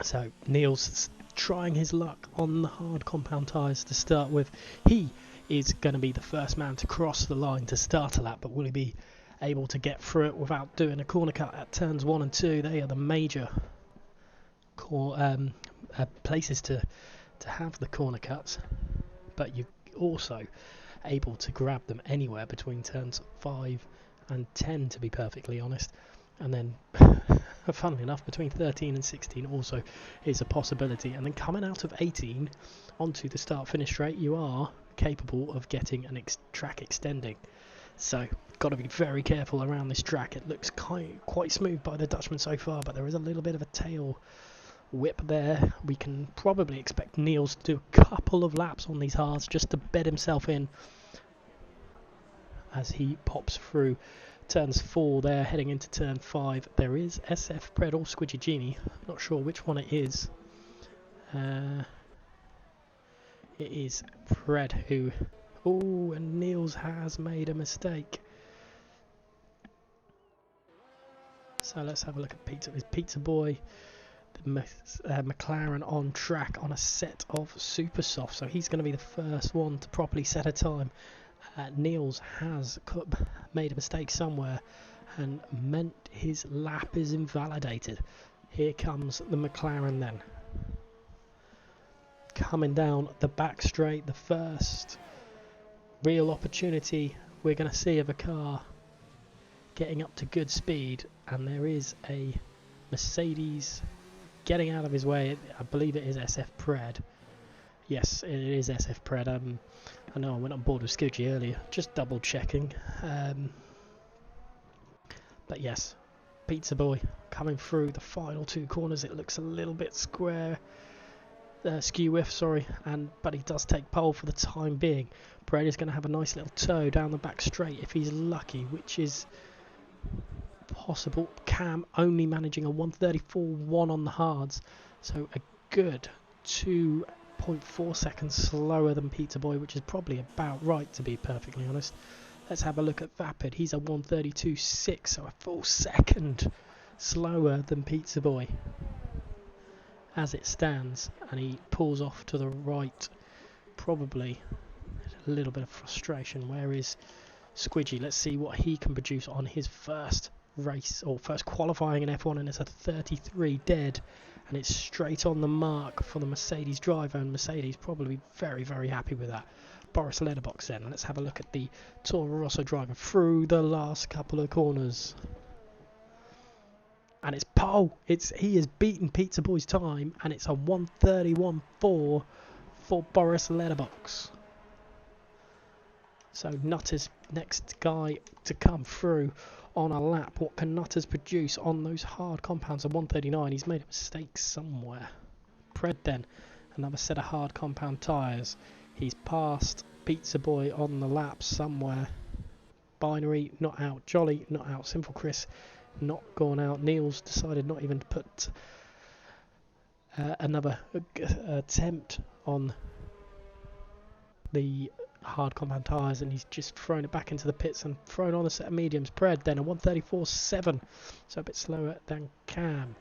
So Neil's trying his luck on the hard compound tyres to start with. He is going to be the first man to cross the line to start a lap, but will he be able to get through it without doing a corner cut at turns 1 and 2? They are the major places to have the corner cuts, but you're also able to grab them anywhere between turns 5 and 10, to be perfectly honest. And then funnily enough, between 13 and 16 also is a possibility. And then coming out of 18 onto the start finish straight, you are capable of getting an track extending. So got to be very careful around this track. It looks quite smooth by the Dutchman so far, but there is a little bit of a tail whip there. We can probably expect Niels to do a couple of laps on these hards just to bed himself in as he pops through turns 4 there, heading into turn 5. There is SF Pred or Squidgy Genie. Not sure which one it is. It is Pred who... Oh, and Niels has made a mistake. So let's have a look at Pizza Boy. The McLaren on track on a set of super soft, so he's going to be the first one to properly set a time. Niels has made a mistake somewhere and meant his lap is invalidated. Here comes the McLaren then. Coming down the back straight, the first real opportunity we're going to see of a car getting up to good speed, and there is a Mercedes getting out of his way. I believe it is SF Pred. Yes, it is SF Pred. I know I went on board with Squidgy earlier, just double checking. But yes, Pizza Boy coming through the final 2 corners. It looks a little bit skew whiff, sorry, but he does take pole for the time being. Pred is going to have a nice little toe down the back straight if he's lucky, which is possible. Cam only managing a 1:34.1 on the hards, so a good 2.4 seconds slower than Pizza Boy, which is probably about right, to be perfectly honest. Let's have a look at Vapid. He's a 1:32.6, so a full second slower than Pizza Boy as it stands, and he pulls off to the right. Probably a little bit of frustration. Where is Squidgy? Let's see what he can produce on his first race, or first qualifying in F1, and it's a 33 dead, and it's straight on the mark for the Mercedes driver, and Mercedes probably very, very happy with that. Boris Letterbox then. Let's have a look at the Toro Rosso driver through the last couple of corners. And it's pole. He has beaten Pizza Boy's time, and it's a 1:31.4 for Boris Letterbox. So Nutters, next guy to come through on a lap. What can Nutters produce on those hard compounds? A 1:39. He's made a mistake somewhere. Pred then, another set of hard compound tyres. He's passed Pizza Boy on the lap somewhere. Binary not out. Jolly not out. Simple Chris not gone out. Niels decided not even to put another attempt on the hard compound tyres, and he's just thrown it back into the pits and thrown on a set of mediums. Pred then a 1:34.7, so a bit slower than Cam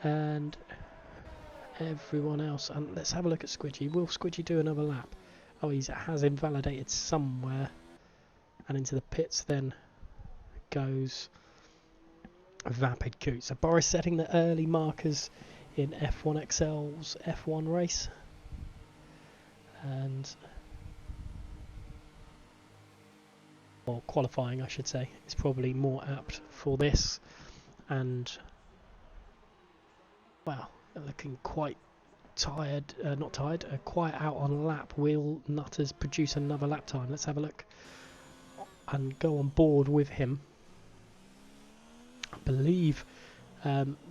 and everyone else. And let's have a look at Squidgy. Will Squidgy do another lap? Oh, he has invalidated somewhere, and into the pits then goes Vapid Coot. So Boris setting the early markers in F1XL's F1 race, and or qualifying I should say is probably more apt for this. And well, looking quite tired, quite out on lap. Will Nutters produce another lap time? Let's have a look and go on board with him. I believe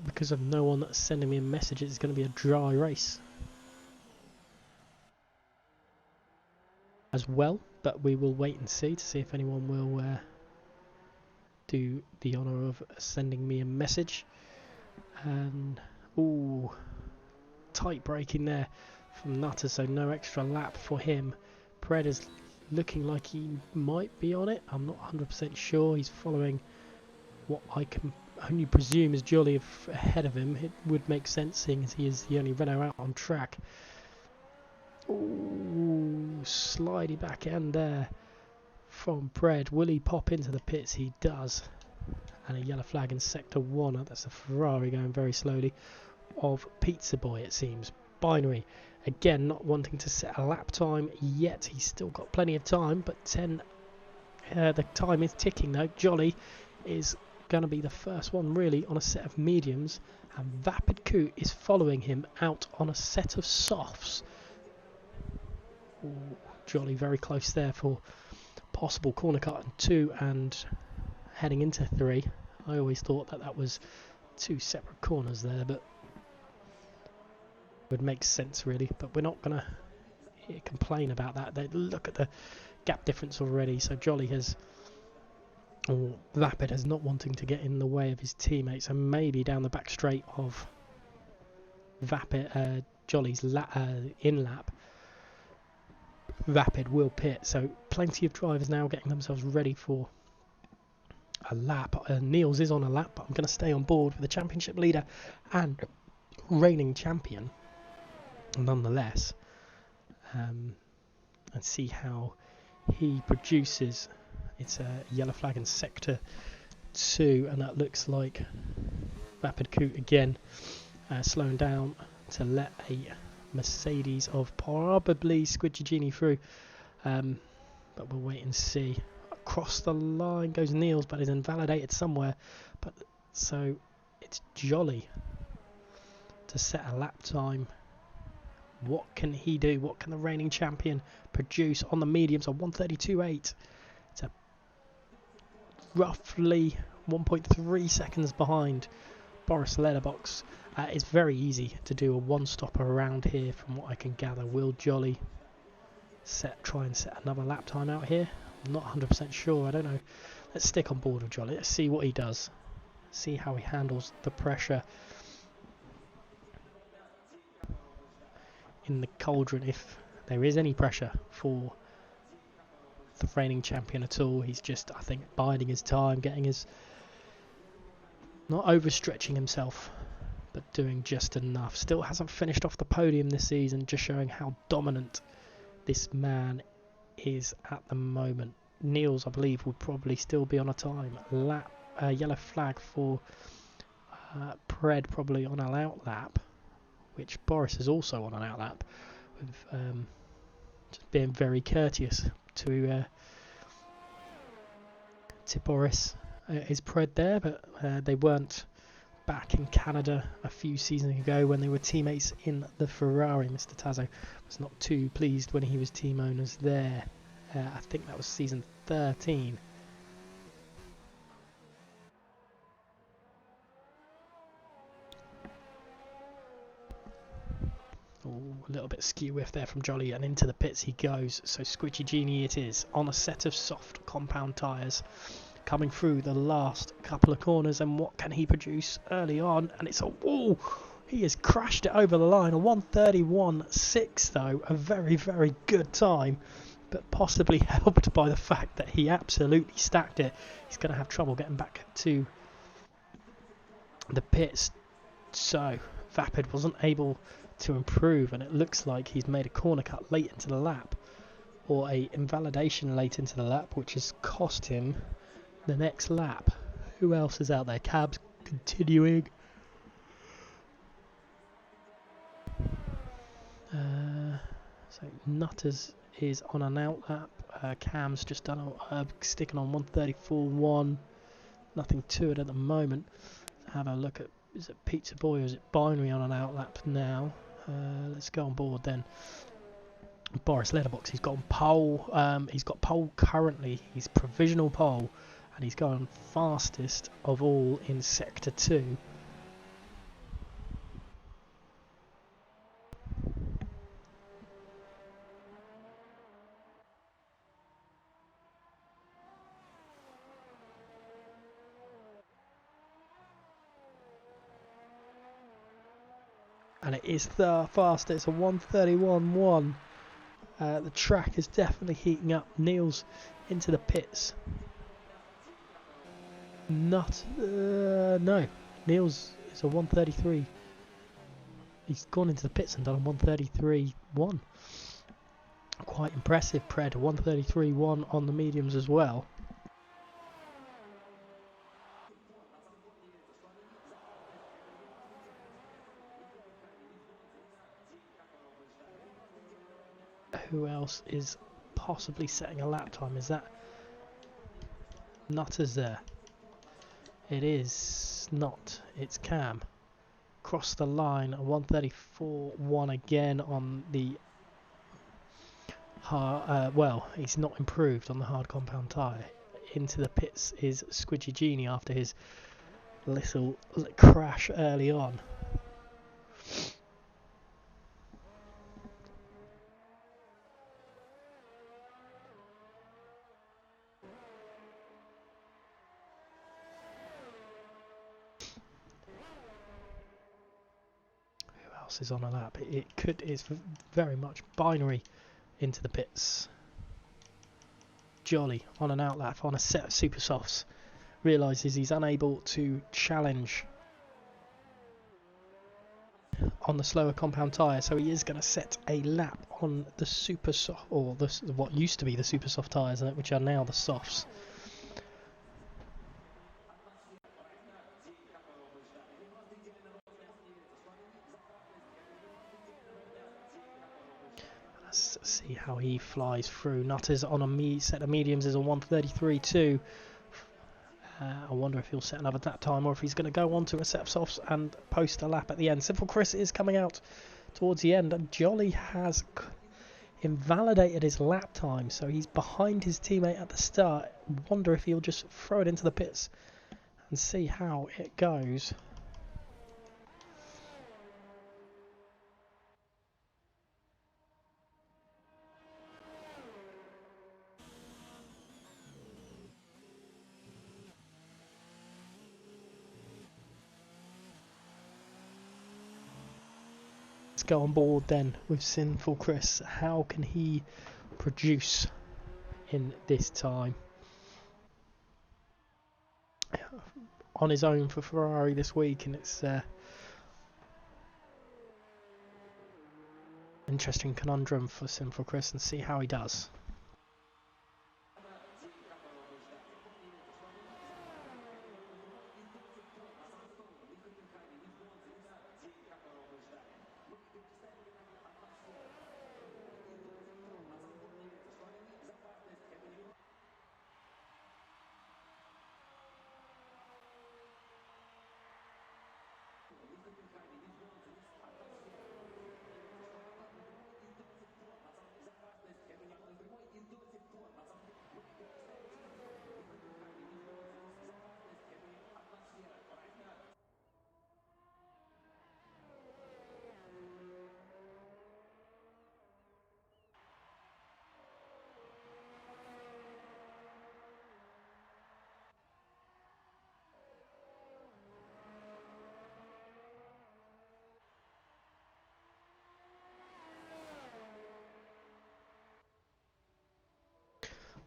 because of no one sending me a message, it's going to be a dry race as well, but we will wait and see to see if anyone will do the honour of sending me a message. And ooh, tight braking there from Nutter, so no extra lap for him. Pred is looking like he might be on it. I'm not 100% sure. He's following what I can only presume is Jolly ahead of him. It would make sense seeing as he is the only Renault out on track. Ooh, slidey back end there from Pred. Will he pop into the pits? He does. And a yellow flag in sector 1. That's a Ferrari going very slowly. Of Pizza Boy, it seems. Binary. Again, not wanting to set a lap time yet. He's still got plenty of time, but the time is ticking though. Jolly is going to be the first one really on a set of mediums, and Vapid Coot is following him out on a set of softs. Ooh, Jolly very close there for possible corner cut in 2 and heading into 3. I always thought that was 2 separate corners there, but would make sense really. But we're not going to complain about that. They look at the gap difference already. So Jolly has, or Vapid has, not wanting to get in the way of his teammates, and maybe down the back straight of Vapid, Jolly's in lap, Vapid will pit. So plenty of drivers now getting themselves ready for a lap. Niels is on a lap, but I'm going to stay on board with the championship leader and reigning champion nonetheless, and see how he produces. It's a yellow flag in sector 2, and that looks like Vapid Coot again slowing down to let a Mercedes of probably Squidgy Genie through, but we'll wait and see. Across the line goes Niels, but is invalidated somewhere. But so it's Jolly to set a lap time. What can he do? What can the reigning champion produce on the mediums on 1:32.8? It's a roughly 1.3 seconds behind Boris Letterbox. It's very easy to do a one-stopper around here from what I can gather. Will Jolly try and set another lap time out here? I'm not 100% sure. I don't know. Let's stick on board with Jolly. Let's see what he does. See how he handles the pressure in the cauldron, if there is any pressure for the reigning champion at all. He's just, I think, biding his time, getting his, not overstretching himself, but doing just enough. Still hasn't finished off the podium this season, just showing how dominant this man is at the moment. Niels, I believe, would probably still be on a time. Yellow flag for Pred, probably on an outlap, which Boris is also on an outlap, with just being very courteous to Boris. Is Pred there, but they weren't back in Canada a few seasons ago when they were teammates in the Ferrari. Mr. Tazo was not too pleased when he was team owners there. I think that was season 13. A little bit skew whiff there from Jolly, and into the pits he goes. So Squidgy Genie it is, on a set of soft compound tyres, coming through the last couple of corners. And what can he produce early on? And it's a wall. He has crashed it over the line. A 1:31.6 though, a very, very good time, but possibly helped by the fact that he absolutely stacked it. He's going to have trouble getting back to the pits. So Vapid wasn't able to improve, and it looks like he's made a corner cut late into the lap, or a invalidation late into the lap, which has cost him the next lap. Who else is out there? Cabs continuing. So Nutters is on an outlap. Cam's just done sticking on 1:34.1. Nothing to it at the moment. Have a look at, is it Pizza Boy or is it Binary on an outlap now? Let's go on board then. Boris Letterbox, he's got on pole. He's got pole currently. He's provisional pole, and he's going fastest of all in sector 2. And it is the fastest, a 1:31.1. The track is definitely heating up. Niels into the pits. No. Neil's is a 133. He's gone into the pits and done a 133.1. Quite impressive, Pred. 133.1 on the mediums as well. Who else is possibly setting a lap time? Is that Nutters there? It is not. It's Cam. Cross the line, a 134.1 again on the hard. Well, he's not improved on the hard compound tyre. Into the pits is Squidgy Genie after his little crash early on. Is on a lap. It's very much binary into the pits. Jolly on an out lap on a set of super softs. Realises he's unable to challenge on the slower compound tyre, so he is going to set a lap on the super soft, or what used to be the super soft tyres, which are now the softs. Let's see how he flies through. Nutters on a set of mediums is a 133.2. I wonder if he'll set another that time or if he's going to go on to a set of softs and post a lap at the end. Simple Chris is coming out towards the end, and Jolly has invalidated his lap time, so he's behind his teammate at the start. Wonder if he'll just throw it into the pits and see how it goes. Let's go on board then with Sinful Chris. How can he produce in this time? On his own for Ferrari this week, and it's interesting conundrum for Sinful Chris, and see how he does.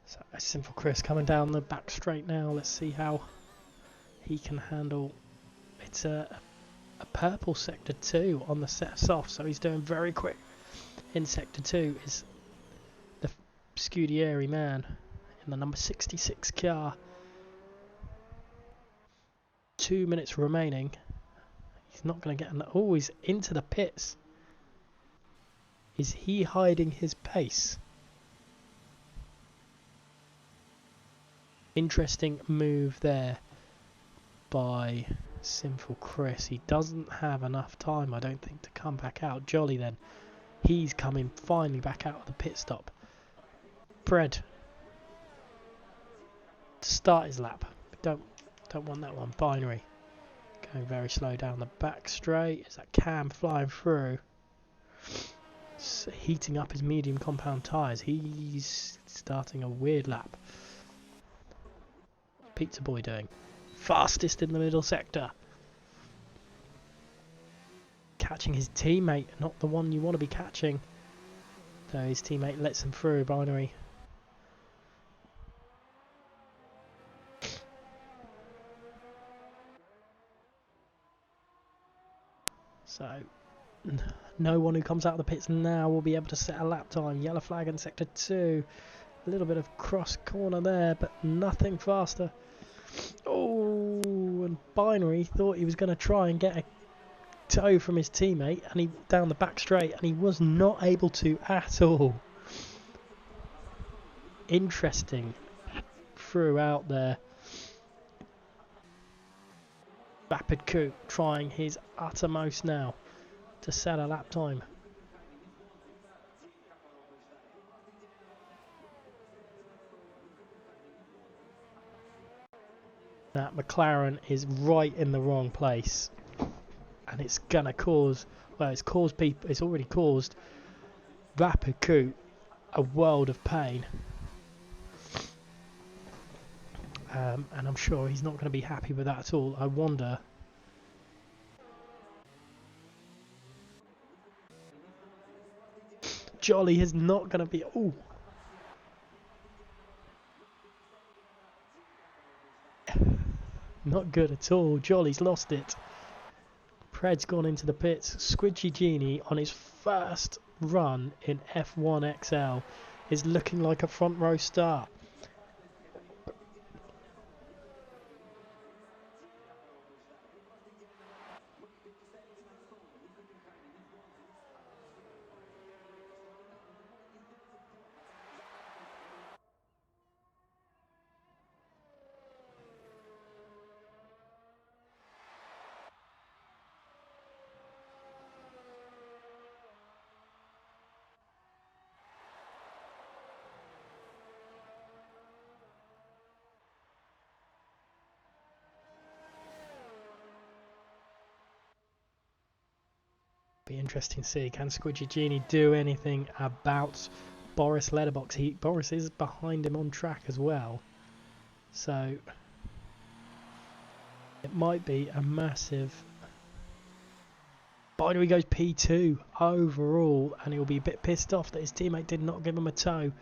So Simple Chris coming down the back straight now. Let's see how he can handle. It's a purple sector 2 on the set of soft, so he's doing very quick. In sector 2 is the Scudieri man in the number 66 car. 2 minutes remaining. He's not going to get. Oh, he's into the pits. Is he hiding his pace? Interesting move there by Sinful Chris. He doesn't have enough time, I don't think, to come back out. Jolly then. He's coming finally back out of the pit stop. Pred to start his lap. Don't want that one. Binary. Going very slow down the back straight. Is that Cam flying through? Heating up his medium compound tyres. He's starting a weird lap. Pizza Boy doing? Fastest in the middle sector. Catching his teammate, not the one you want to be catching. Though his teammate lets him through. Binary. So no one who comes out of the pits now will be able to set a lap time. Yellow flag in sector 2. A little bit of cross corner there, but nothing faster. Oh, and Binary thought he was going to try and get a toe from his teammate, and he down the back straight, and he was not able to at all. Interesting throughout there. Rapid Coupe trying his uttermost now to set a lap time. That McLaren is right in the wrong place, and it's gonna cause, well, it's already caused Rapid Coupe a world of pain, and I'm sure he's not going to be happy with that at all. I wonder. Jolly is not going to be. Oh, not good at all. Jolly's lost it. Pred's gone into the pits. Squidgy Genie on his first run in F1XL is looking like a front row start. Be interesting to see, can Squidgy Genie do anything about Boris Letterbox? Boris is behind him on track as well, so it might be a massive. Binary goes P2 overall, and he'll be a bit pissed off that his teammate did not give him a toe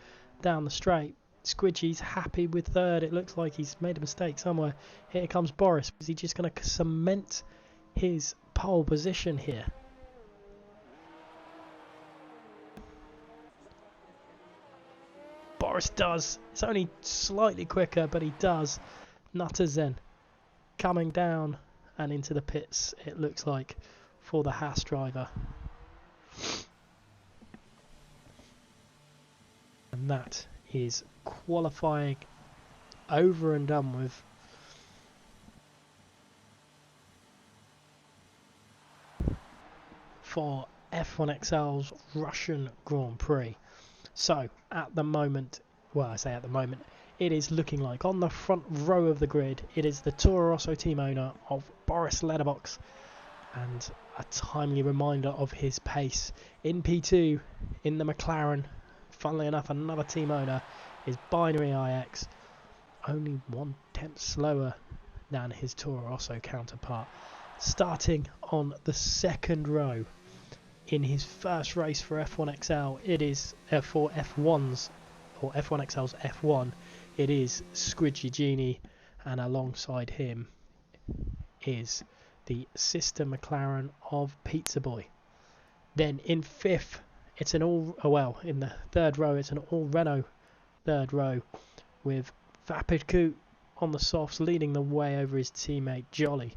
down the straight. Squidgy's happy with third. It looks like he's made a mistake somewhere. Here comes Boris. Is he just going to cement his pole position here? Boris does. It's only slightly quicker, but he does. Nutters then coming down and into the pits, it looks like, for the Haas driver. And that is qualifying over and done with. For F1XL's Russian Grand Prix. So, at the moment, well, I say at the moment, it is looking like on the front row of the grid, it is the Toro Rosso team owner of Boris Letterbox, and a timely reminder of his pace. In P2, in the McLaren, funnily enough, another team owner is Binary IX, only 1/10 slower than his Toro Rosso counterpart. Starting on the second row. In his first race for F1XL, it is for F1's or F1XL's F1. It is Squidgy Genie, and alongside him is the sister McLaren of Pizza Boy. Then in fifth, it's an in the third row, it's an all Renault third row with Vapid Coupe on the softs leading the way over his teammate Jolly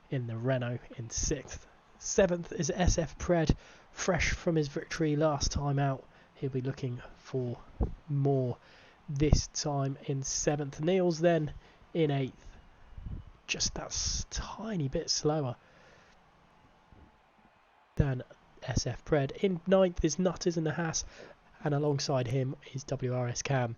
in the Renault in sixth. Seventh is SF Pred, fresh from his victory last time out. He'll be looking for more this time in seventh. Niels then in eighth, just that tiny bit slower than SF Pred. In ninth is Nutters in the Haas, and alongside him is WRS Cam.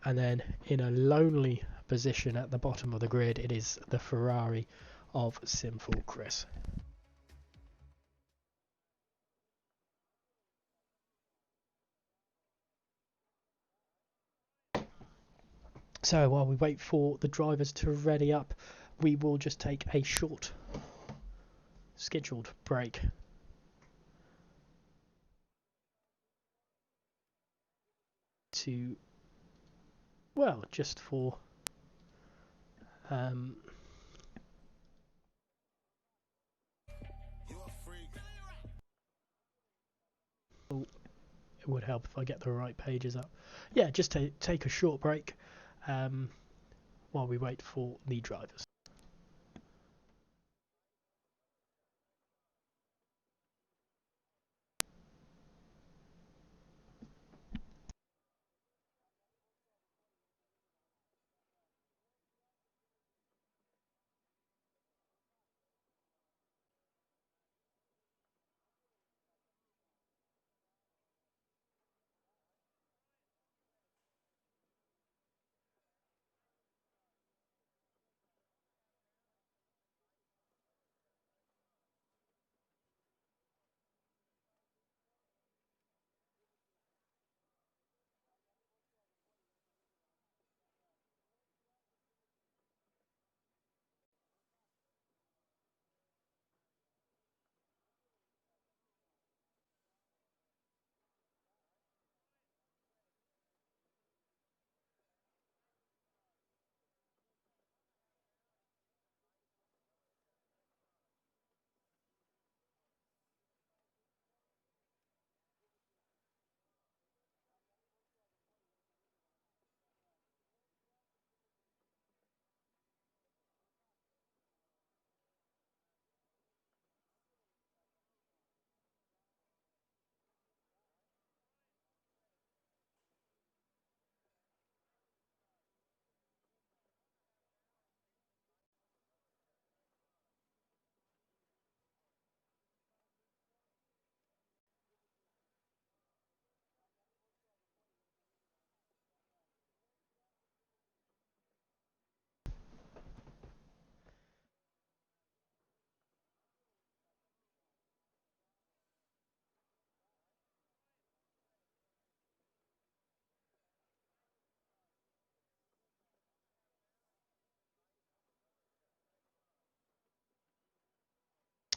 And then in a lonely position at the bottom of the grid, it is the Ferrari of Sinful Chris. So while we wait for the drivers to ready up, we will just take a short scheduled break. Just for Oh, it would help if I get the right pages up. Yeah, just to take a short break while we wait for the drivers.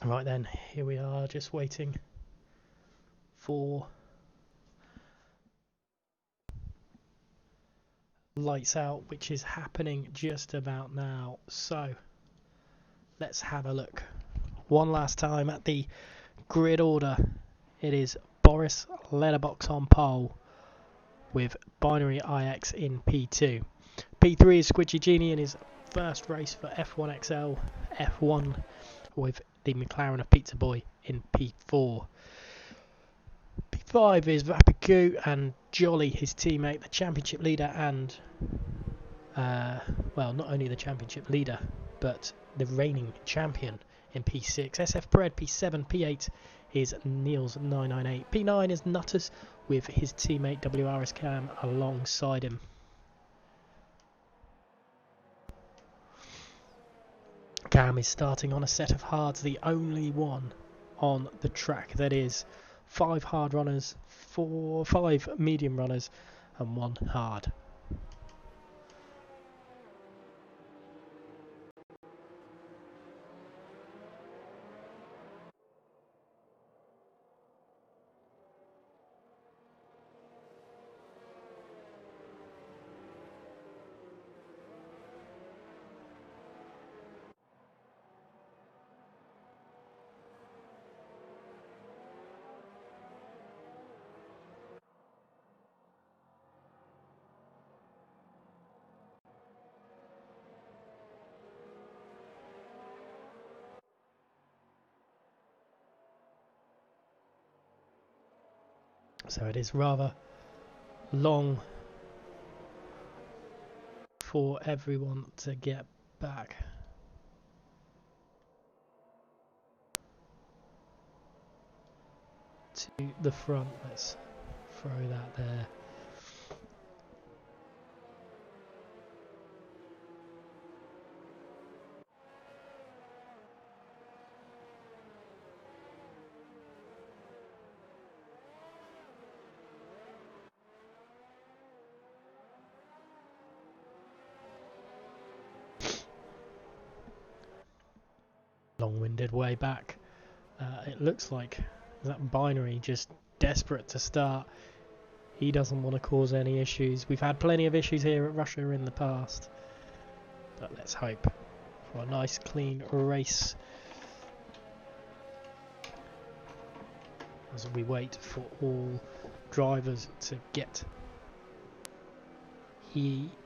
Right then, here we are, just waiting for lights out, which is happening just about now. So let's have a look one last time at the grid order. It is Boris Letterbox on pole with Binary IX in P2. P3 is Squidgy Genie in his first race for F1XL. F1 with the McLaren of Pizza Boy in P4. P5 is Vapiku and Jolly, his teammate, the championship leader, and well, not only the championship leader, but the reigning champion in P6. SF Pred P7, P8 is Niels 998. P9 is Nutters with his teammate WRS Cam alongside him. Cam is starting on a set of hards, the only one on the track that is 5 hard runners, 5 medium runners and 1 hard. So it is rather long for everyone to get back. To the front, let's throw that there. Long-winded way back. It looks like that Binary just desperate to start. He doesn't want to cause any issues. We've had plenty of issues here at Russia in the past, but let's hope for a nice clean race. as we wait for all drivers to get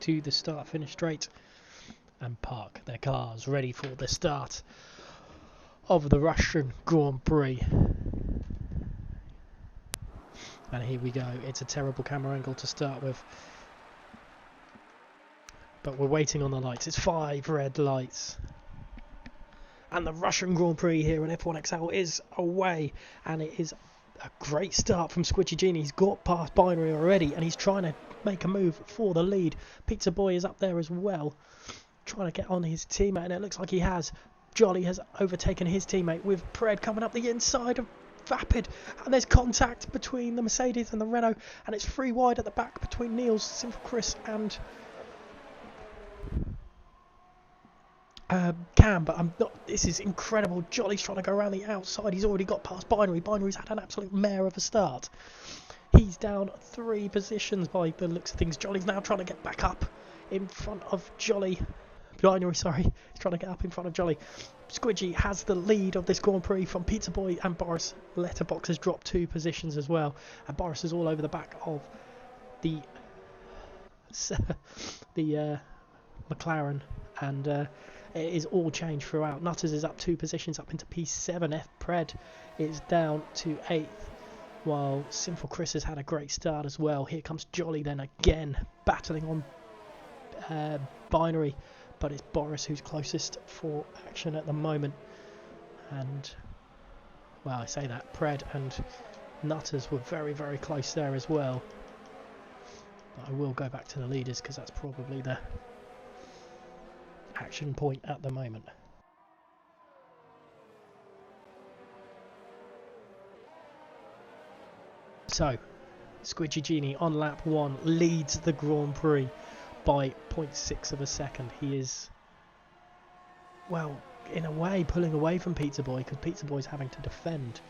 to the start finish straight and park their cars ready for the start of the Russian Grand Prix. And here we go. It's a terrible camera angle to start with, but we're waiting on the lights. It's 5 red lights, and the Russian Grand Prix here in F1XL is away, and it is a great start from Squidgy Genie. He's got past Binary already, and he's trying to make a move for the lead. Pizza Boy is up there as well, trying to get on his teammate, and it looks like he has. Jolly has overtaken his teammate, with Pred coming up the inside of Vapid, and there's contact between the Mercedes and the Renault, and it's 3 wide at the back between Niels, Simple Chris and Cam. But I'm not. This is incredible. Jolly's trying to go around the outside. He's already got past Binary. Binary's had an absolute mare of a start. He's down 3 positions by the looks of things. Jolly's now trying to get back up in front of Jolly. Binary, sorry. He's trying to get up in front of Jolly. Squidgy has the lead of this Grand Prix from Pizza Boy, and Boris Letterbox has dropped 2 positions as well. And Boris is all over the back of the McLaren, and it is all changed throughout. Nutters is up 2 positions up into P7. F Pred is down to 8th, while Sinful Chris has had a great start as well. Here comes Jolly then again, battling on Binary, but it's Boris who's closest for action at the moment. And, well, I say that, Pred and Nutters were very, very close there as well. But I will go back to the leaders because that's probably the action point at the moment. So, Squidgy Genie on lap 1 leads the Grand Prix by 0.6 of a second. He is, well, in a way pulling away from Pizza Boy, because Pizza Boy's having to defend.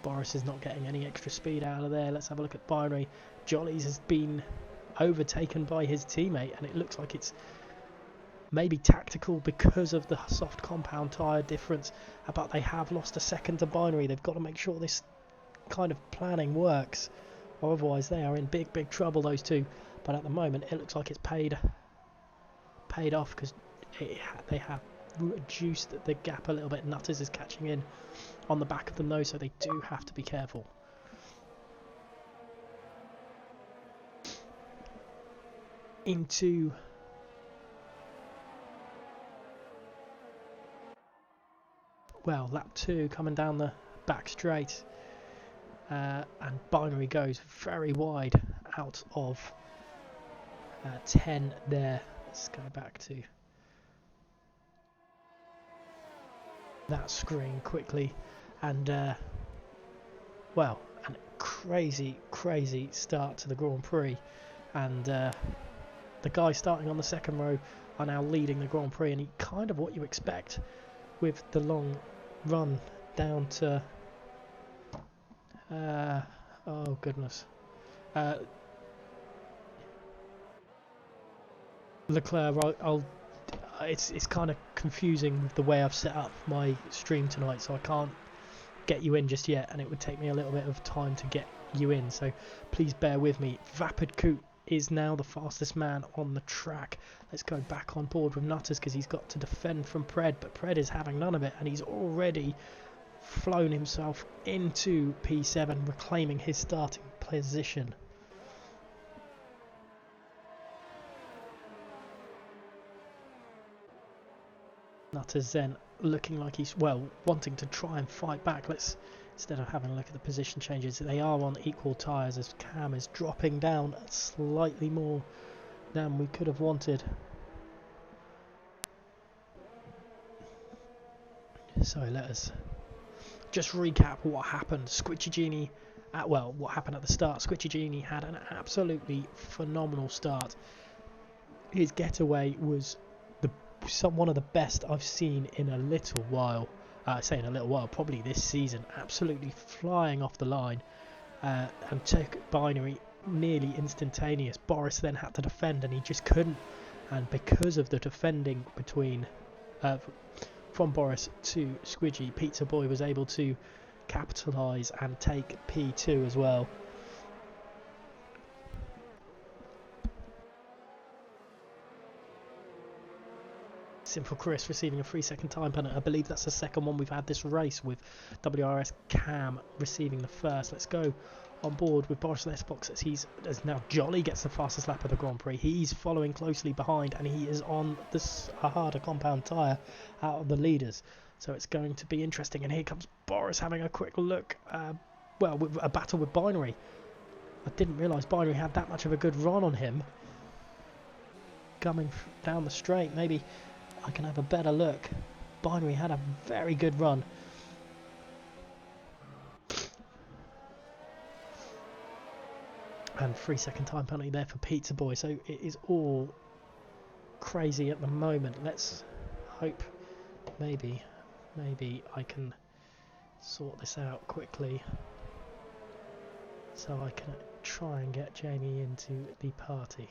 Boris is not getting any extra speed out of there. Let's have a look at Binary. Jolly's has been overtaken by his teammate, and it looks like it's maybe tactical because of the soft compound tyre difference, but they have lost a second to Binary. They've got to make sure this kind of planning works, or otherwise they are in big, big trouble, those two. But at the moment it looks like it's paid off, because they have reduced the gap a little bit. Nutters is catching in on the back of them though, so they do have to be careful. Into lap 2, coming down the back straight, and Binary goes very wide out of 10 there. Let's go back to that screen quickly, and well, a crazy start to the Grand Prix, and the guys starting on the second row are now leading the Grand Prix, and kind of what you expect with the long run down to oh goodness, Leclerc. It's kind of confusing with the way I've set up my stream tonight, so I can't get you in just yet, and it would take me a little bit of time to get you in, so please bear with me. Vapid Coot is now the fastest man on the track. Let's go back on board with Nutters, because he's got to defend from Pred, but Pred is having none of it, and he's already flown himself into P7, reclaiming his starting position. Nutters then looking like he's, well, wanting to try and fight back. Let's, instead of having a look at the position changes, they are on equal tyres, as Cam is dropping down slightly more than we could have wanted. So let us just recap what happened. Squidgy Genie, what happened at the start. Squidgy Genie had an absolutely phenomenal start. His getaway was one of the best I've seen in a little while. I say in a little while, probably this season. Absolutely flying off the line, and took Binary nearly instantaneous. Boris then had to defend, and he just couldn't. And because of the defending between from Boris to Squidgy, Pizza Boy was able to capitalise and take P2 as well. Simple Chris receiving a 3-second time penalty. I believe that's the second one we've had this race, with WRS Cam receiving the first. Let's go on board with Boris Lesbox as now Jolly gets the fastest lap of the Grand Prix. He's following closely behind, and he is on a harder compound tyre out of the leaders. So it's going to be interesting. And here comes Boris having a quick look. Well, with a battle with Binary. I didn't realise Binary had that much of a good run on him. Coming down the straight, maybe I can have a better look. Binary had a very good run. And 3-second time penalty there for Pizza Boy. So it is all crazy at the moment. Let's hope maybe I can sort this out quickly, so I can try and get Jamie into the party.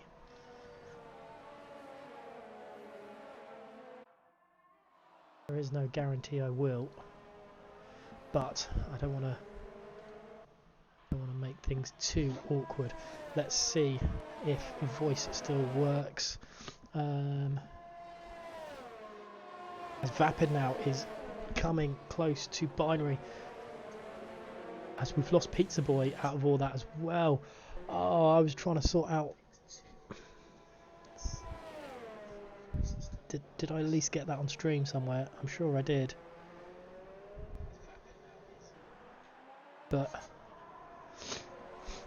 There is no guarantee I will, but I don't want to make things too awkward. Let's see if voice still works. As Vapid now is coming close to Binary, as we've lost Pizza Boy out of all that as well. Oh, I was trying to sort out. Did I at least get that on stream somewhere? I'm sure I did. But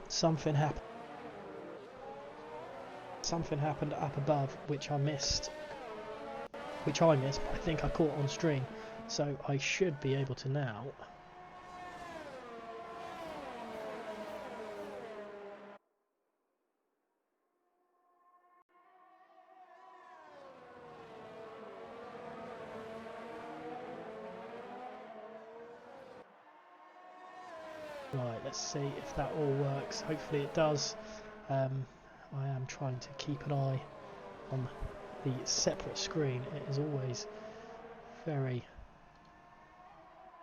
something happened. Something happened up above which I missed. But I think I caught on stream. So I should be able to now. Right, let's see if that all works. Hopefully it does. I am trying to keep an eye on the separate screen. It is always very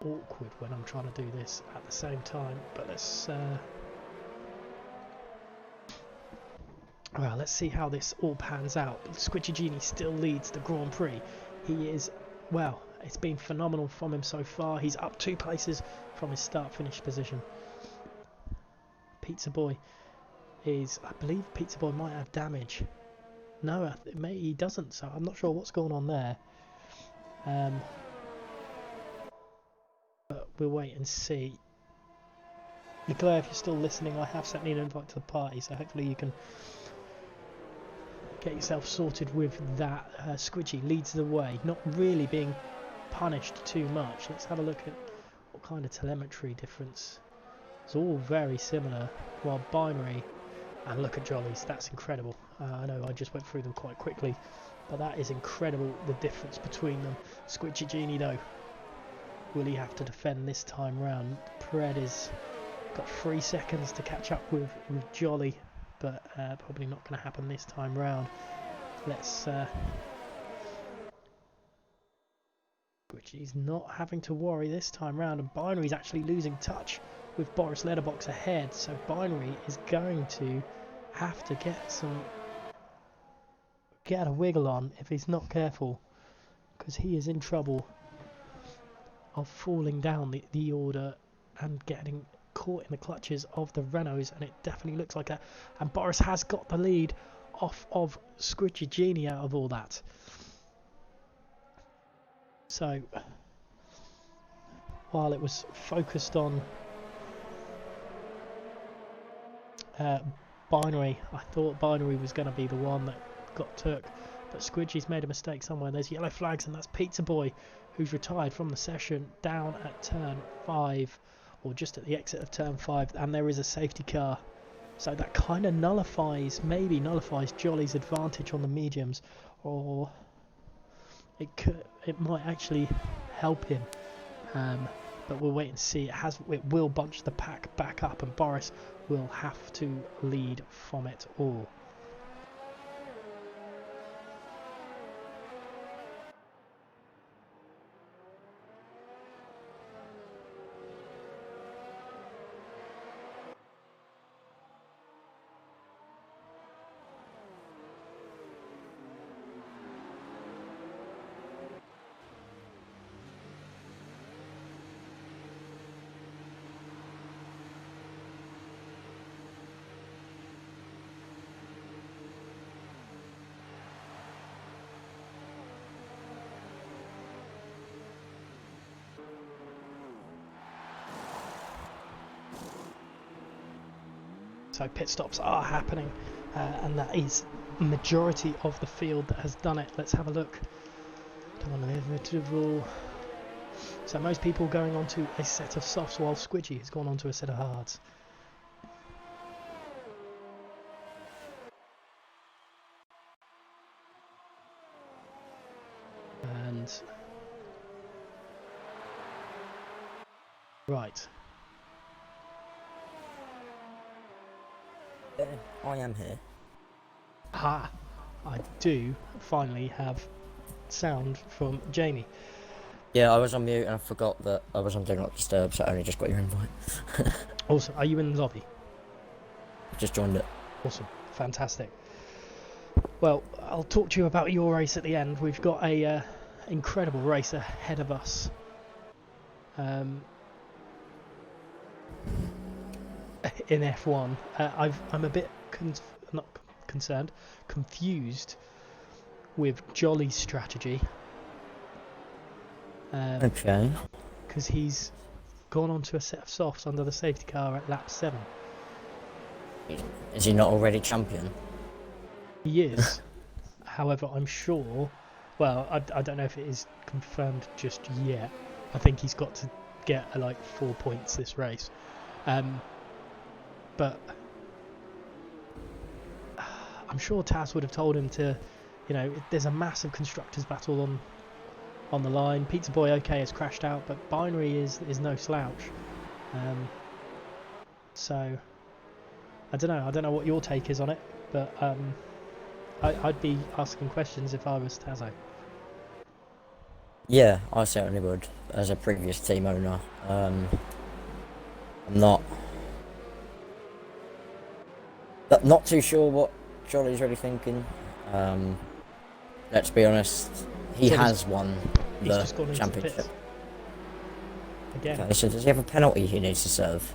awkward when I'm trying to do this at the same time. But let's well, let's see how this all pans out. Squidgy Genie still leads the Grand Prix. He is, well, it's been phenomenal from him so far. He's up 2 places from his start-finish position. Pizza Boy is, I believe Pizza Boy might have damage. No, maybe he doesn't, so I'm not sure what's going on there. But we'll wait and see. Leclerc, if you're still listening, I have sent you an invite to the party, so hopefully you can get yourself sorted with that. Squidgy leads the way, not really being punished too much. Let's have a look at what kind of telemetry difference. It's all very similar, while Binary, and look at Jolly's, that's incredible. I know I just went through them quite quickly, but that is incredible, the difference between them. Squidgy Genie though, will he have to defend this time round? Pred has got 3 seconds to catch up with Jolly, but probably not going to happen this time round. Let's Squidgy's not having to worry this time round, and Binary's actually losing touch with Boris Letterbox ahead, so Binary is going to have to get a wiggle on if he's not careful, because he is in trouble of falling down the order and getting caught in the clutches of the Renaults, and it definitely looks like that. And Boris has got the lead off of Squidgy Genie out of all that. So while it was focused on Binary, I thought Binary was going to be the one that got took, but Squidgy's made a mistake somewhere. There's yellow flags, and that's Pizza Boy, who's retired from the session down at turn 5, or just at the exit of turn 5, and there is a safety car. So that kind of maybe nullifies Jolly's advantage on the mediums, or it might actually help him. But we'll wait and see. It will bunch the pack back up, and Boris will have to lead from it all. So pit stops are happening, and that is majority of the field that has done it. Let's have a look. So most people going onto a set of softs, while Squidgy has gone onto a set of hards. And right. I am here. Ah, I do finally have sound from Jamie. Yeah, I was on mute and I forgot that I was on Do Not Disturb, so I only just got your invite. Awesome. Are you in the lobby? Just joined it. Awesome. Fantastic. Well, I'll talk to you about your race at the end. We've got a incredible race ahead of us. In F1, I'm a bit not concerned, confused with Jolly's strategy. Okay. Because he's gone onto a set of softs under the safety car at lap 7. Is he not already champion? He is. However, I'm sure. Well, I don't know if it is confirmed just yet. I think he's got to get like 4 points this race. But I'm sure Taz would have told him to, you know, there's a massive constructors battle on the line. Pizza Boy, okay, has crashed out, but Binary is no slouch. So I don't know what your take is on it, but I'd be asking questions if I was Tazo. Yeah, I certainly would, as a previous team owner. I'm not too sure what Jolly's really thinking. Let's be honest, he has won the championship. Again. Okay, so does he have a penalty he needs to serve?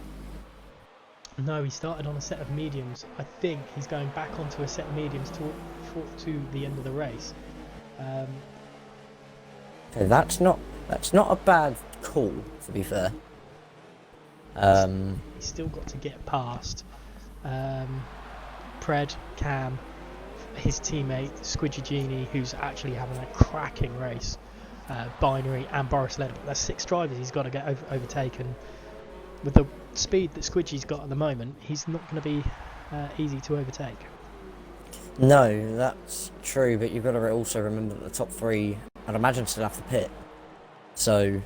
No, he started on a set of mediums. I think he's going back onto a set of mediums to the end of the race. Okay, that's not a bad call, to be fair. He's still got to get past Pred, Cam, his teammate Squidgy Genie, who's actually having a cracking race, Binary and Boris Led. That's 6 drivers he's got to get overtaken. With the speed that Squidgy's got at the moment, he's not going to be easy to overtake. No, that's true, but you've got to also remember that the top 3, I'd imagine, still have to pit. So,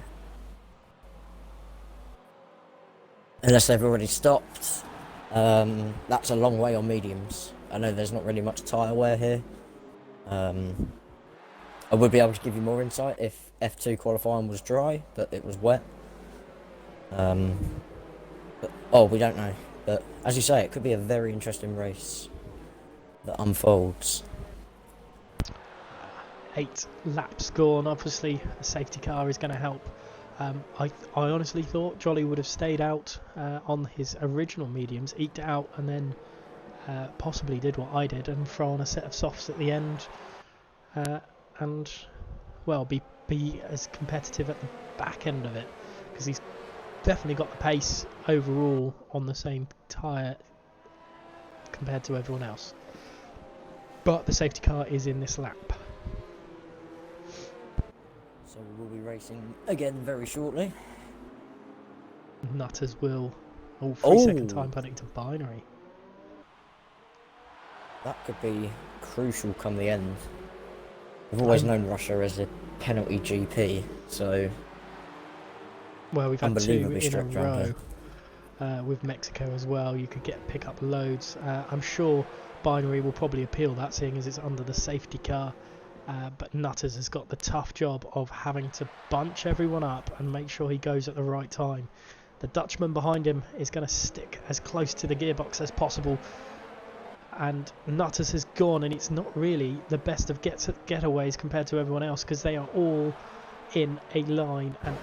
unless they've already stopped, that's a long way on mediums. I know there's not really much tyre wear here. I would be able to give you more insight if F2 qualifying was dry, but it was wet. We don't know. But as you say, it could be a very interesting race that unfolds. 8 laps gone. Obviously, a safety car is going to help. I honestly thought Jolly would have stayed out on his original mediums, eked it out, and then possibly did what I did and throw on a set of softs at the end, and well, be as competitive at the back end of it, because he's definitely got the pace overall on the same tyre compared to everyone else. But the safety car is in this lap. So we'll be racing again very shortly. Nutters will 3-second time putting to Binary. That could be crucial come the end. I've always known Russia as a penalty GP, so well, we've had 2 in a row with Mexico as well. You could pick up loads. I'm sure Binary will probably appeal that, seeing as it's under the safety car. But Nutters has got the tough job of having to bunch everyone up and make sure he goes at the right time. The Dutchman behind him is going to stick as close to the gearbox as possible. And Nutters has gone, and it's not really the best of getaways compared to everyone else, because they are all in a line, and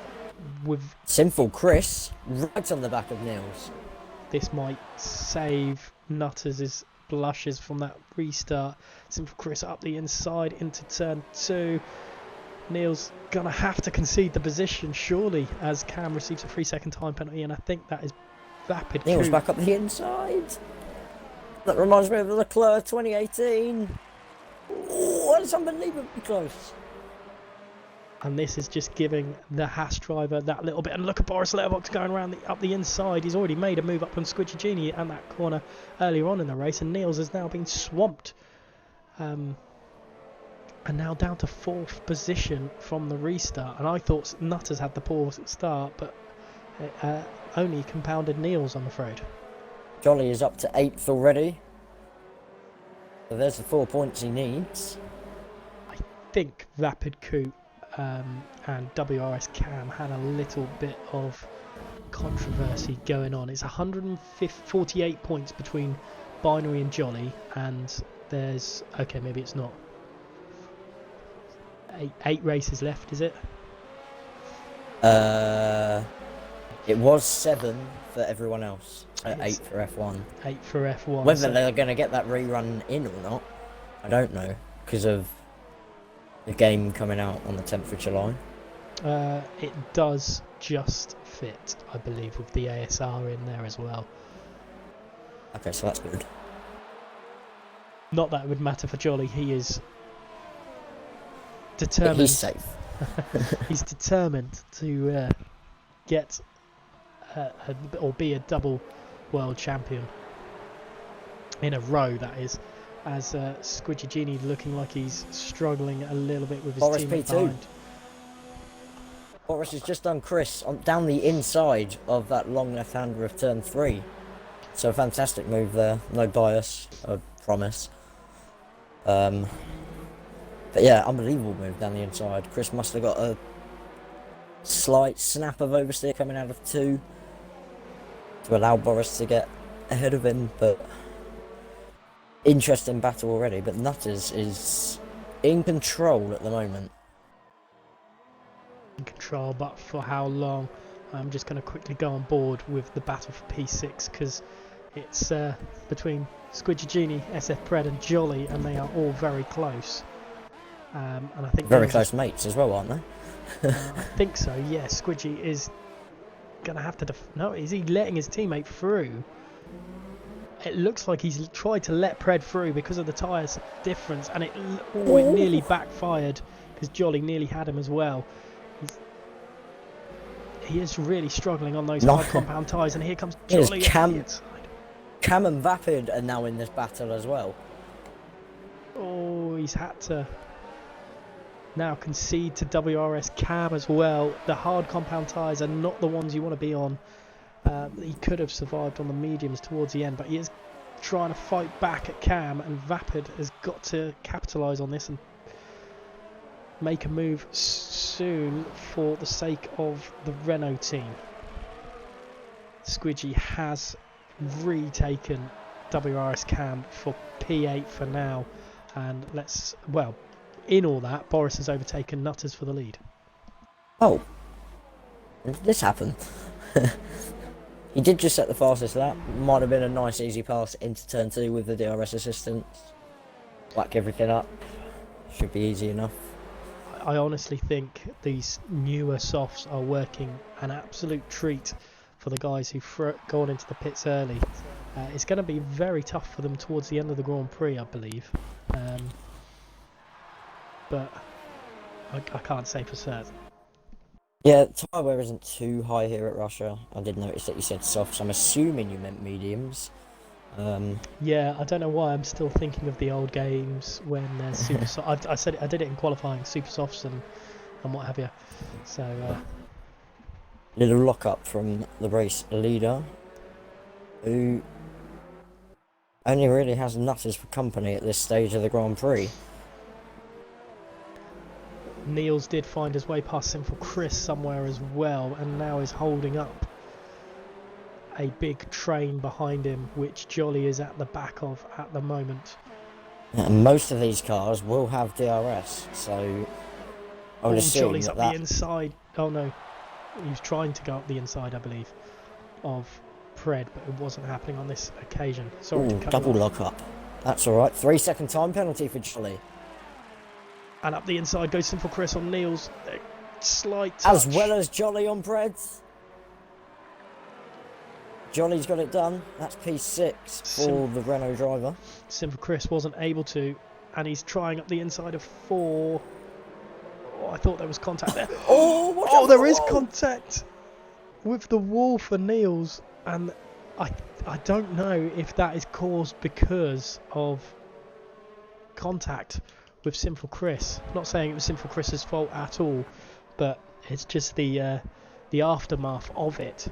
with Sinful Chris right on the back of Niels. This might save Nutters' blushes from that restart. Sinful Chris up the inside into turn 2. Neil's going to have to concede the position, surely, as Cam receives a 3-second time penalty, and I think that is vapid. Neil's back up the inside. That reminds me of Leclerc 2018. Oh, that's unbelievably close. And this is just giving the Haas driver that little bit. And look at Boris Letterbox going around up the inside. He's already made a move up on Squidgy Genie and that corner earlier on in the race. And Niels has now been swamped. And now down to 4th position from the restart. And I thought Nutters had the poor start, but it, only compounded Niels, I'm afraid. Jolly is up to 8th already. So there's the 4 points he needs. I think Vapid Coupe and WRS Cam had a little bit of controversy going on. It's 148 points between Binary and Jolly, and there's, okay, maybe it's not, eight races left, is it? It was 7 for everyone else, so 8 for F1. 8 for F1. Whether they're going to get that rerun in or not, I don't know, because of the game coming out on the 10th of July. It does just fit, I believe, with the ASR in there as well. Okay, so that's good. Not that it would matter for Jolly. He is determined. But he's safe. He's determined to get or be a double world champion in a row, that is, as Squidgy Genie looking like he's struggling a little bit with his Boris team P2. behind. Boris has just done Chris down the inside of that long left-hander of turn 3. So a fantastic move there. No bias, I promise. But yeah, unbelievable move down the inside. Chris must have got a slight snap of oversteer coming out of 2 to allow Boris to get ahead of him, but interesting battle already. But Nutters is in control at the moment. In control, but for how long? I'm just going to quickly go on board with the battle for P6, because it's between Squidgy Genie, SF Pred and Jolly, and they are all very close. And I think very close mates as well, aren't they? I think so, yeah. Squidgy is going to have to... No, is he letting his teammate through? It looks like he's tried to let Pred through because of the tyres difference, and it nearly backfired because Jolly nearly had him as well. He is really struggling on those hard compound tyres, and here comes Jolly. Cam and Vapid are now in this battle as well. Oh, he's had to now concede to WRS Cam as well. The hard compound tyres are not the ones you want to be on. He could have survived on the mediums towards the end, but he is trying to fight back at Cam, and Vapid has got to capitalise on this and make a move soon for the sake of the Renault team. Squidgy has retaken WRS Cam for P8 for now, and in all that, Boris has overtaken Nutters for the lead. Oh, when did this happen? He did just set the fastest lap. Might have been a nice easy pass into turn 2 with the DRS assistance. Whack everything up. Should be easy enough. I honestly think these newer softs are working an absolute treat for the guys who've gone into the pits early. It's going to be very tough for them towards the end of the Grand Prix, I believe. But I can't say for certain. Yeah, tyre wear isn't too high here at Russia. I did notice that you said softs. I'm assuming you meant mediums. Yeah, I don't know why I'm still thinking of the old games when there's super soft. I did it in qualifying, super softs and what have you. So little lock up from the race leader, who only really has Nutters for company at this stage of the Grand Prix. Niels did find his way past Sinful Chris somewhere as well, and now is holding up a big train behind him, which Jolly is at the back of at the moment. And most of these cars will have DRS, so I would assume Jolly's that up the inside. Oh no, he was trying to go up the inside, I believe, of Pred, but it wasn't happening on this occasion. Sorry to cut double you off. lock up. That's all right. 3 second time penalty for Jolly. And up the inside goes Simple Chris on Niels. Slight touch. As well as Jolly on Preds. Jolly's got it done. That's P6 for the Renault driver. Simple Chris wasn't able to, and he's trying up the inside of 4. Oh, I thought there was contact there. Oh, there is contact with the wall for Niels, and I don't know if that is caused because of contact with Simple Chris. I'm not saying it was Simple Chris's fault at all, but it's just the aftermath of it.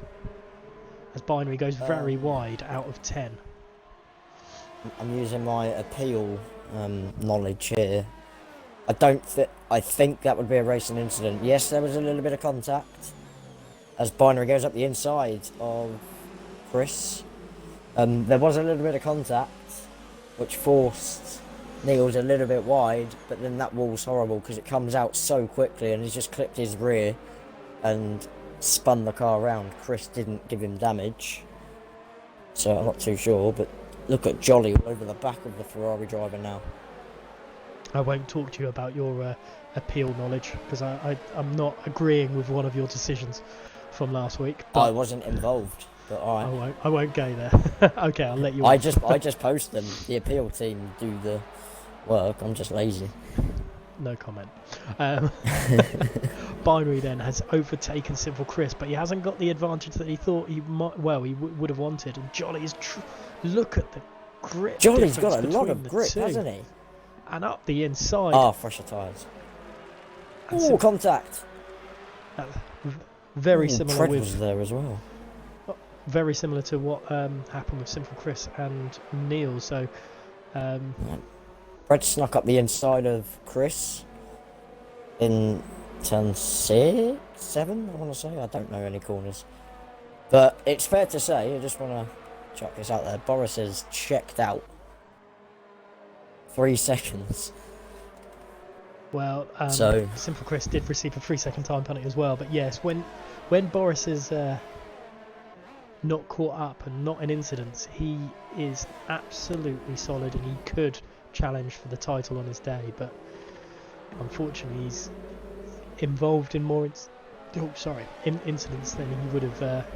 As Binary goes very wide out of 10. I'm using my appeal knowledge here. I think that would be a racing incident. Yes, there was a little bit of contact as Binary goes up the inside of Chris. There was a little bit of contact, which forced Niels a little bit wide, but then that wall's horrible because it comes out so quickly and he's just clipped his rear and spun the car around. Chris didn't give him damage, so I'm not too sure, but look at Jolly all over the back of the Ferrari driver now. I won't talk to you about your appeal knowledge because I'm not agreeing with one of your decisions from last week. But I wasn't involved, but I won't go there. Okay, I'll let you. I just post them. The appeal team do the work. I'm just lazy. No comment. Binary then has overtaken Simple Chris, but he hasn't got the advantage that he thought he might. Well, he would have wanted. And Jolly is. Look at the grip. Jolly's got a lot of grip, hasn't he? And up the inside. Ah, fresher tyres. Oh, contact. Very similar. Fred was there as well. Very similar to what happened with Simple Chris and Neil. So. Fred snuck up the inside of Chris in turn 6, 7, I want to say. I don't know any corners. But it's fair to say, I just want to chuck this out there, Boris has checked out. 3 seconds. Well, so Simple Chris did receive a 3-second time penalty as well. But yes, when Boris is not caught up and not in incidents, he is absolutely solid and he could challenge for the title on his day, but unfortunately he's involved in more incidents than he would have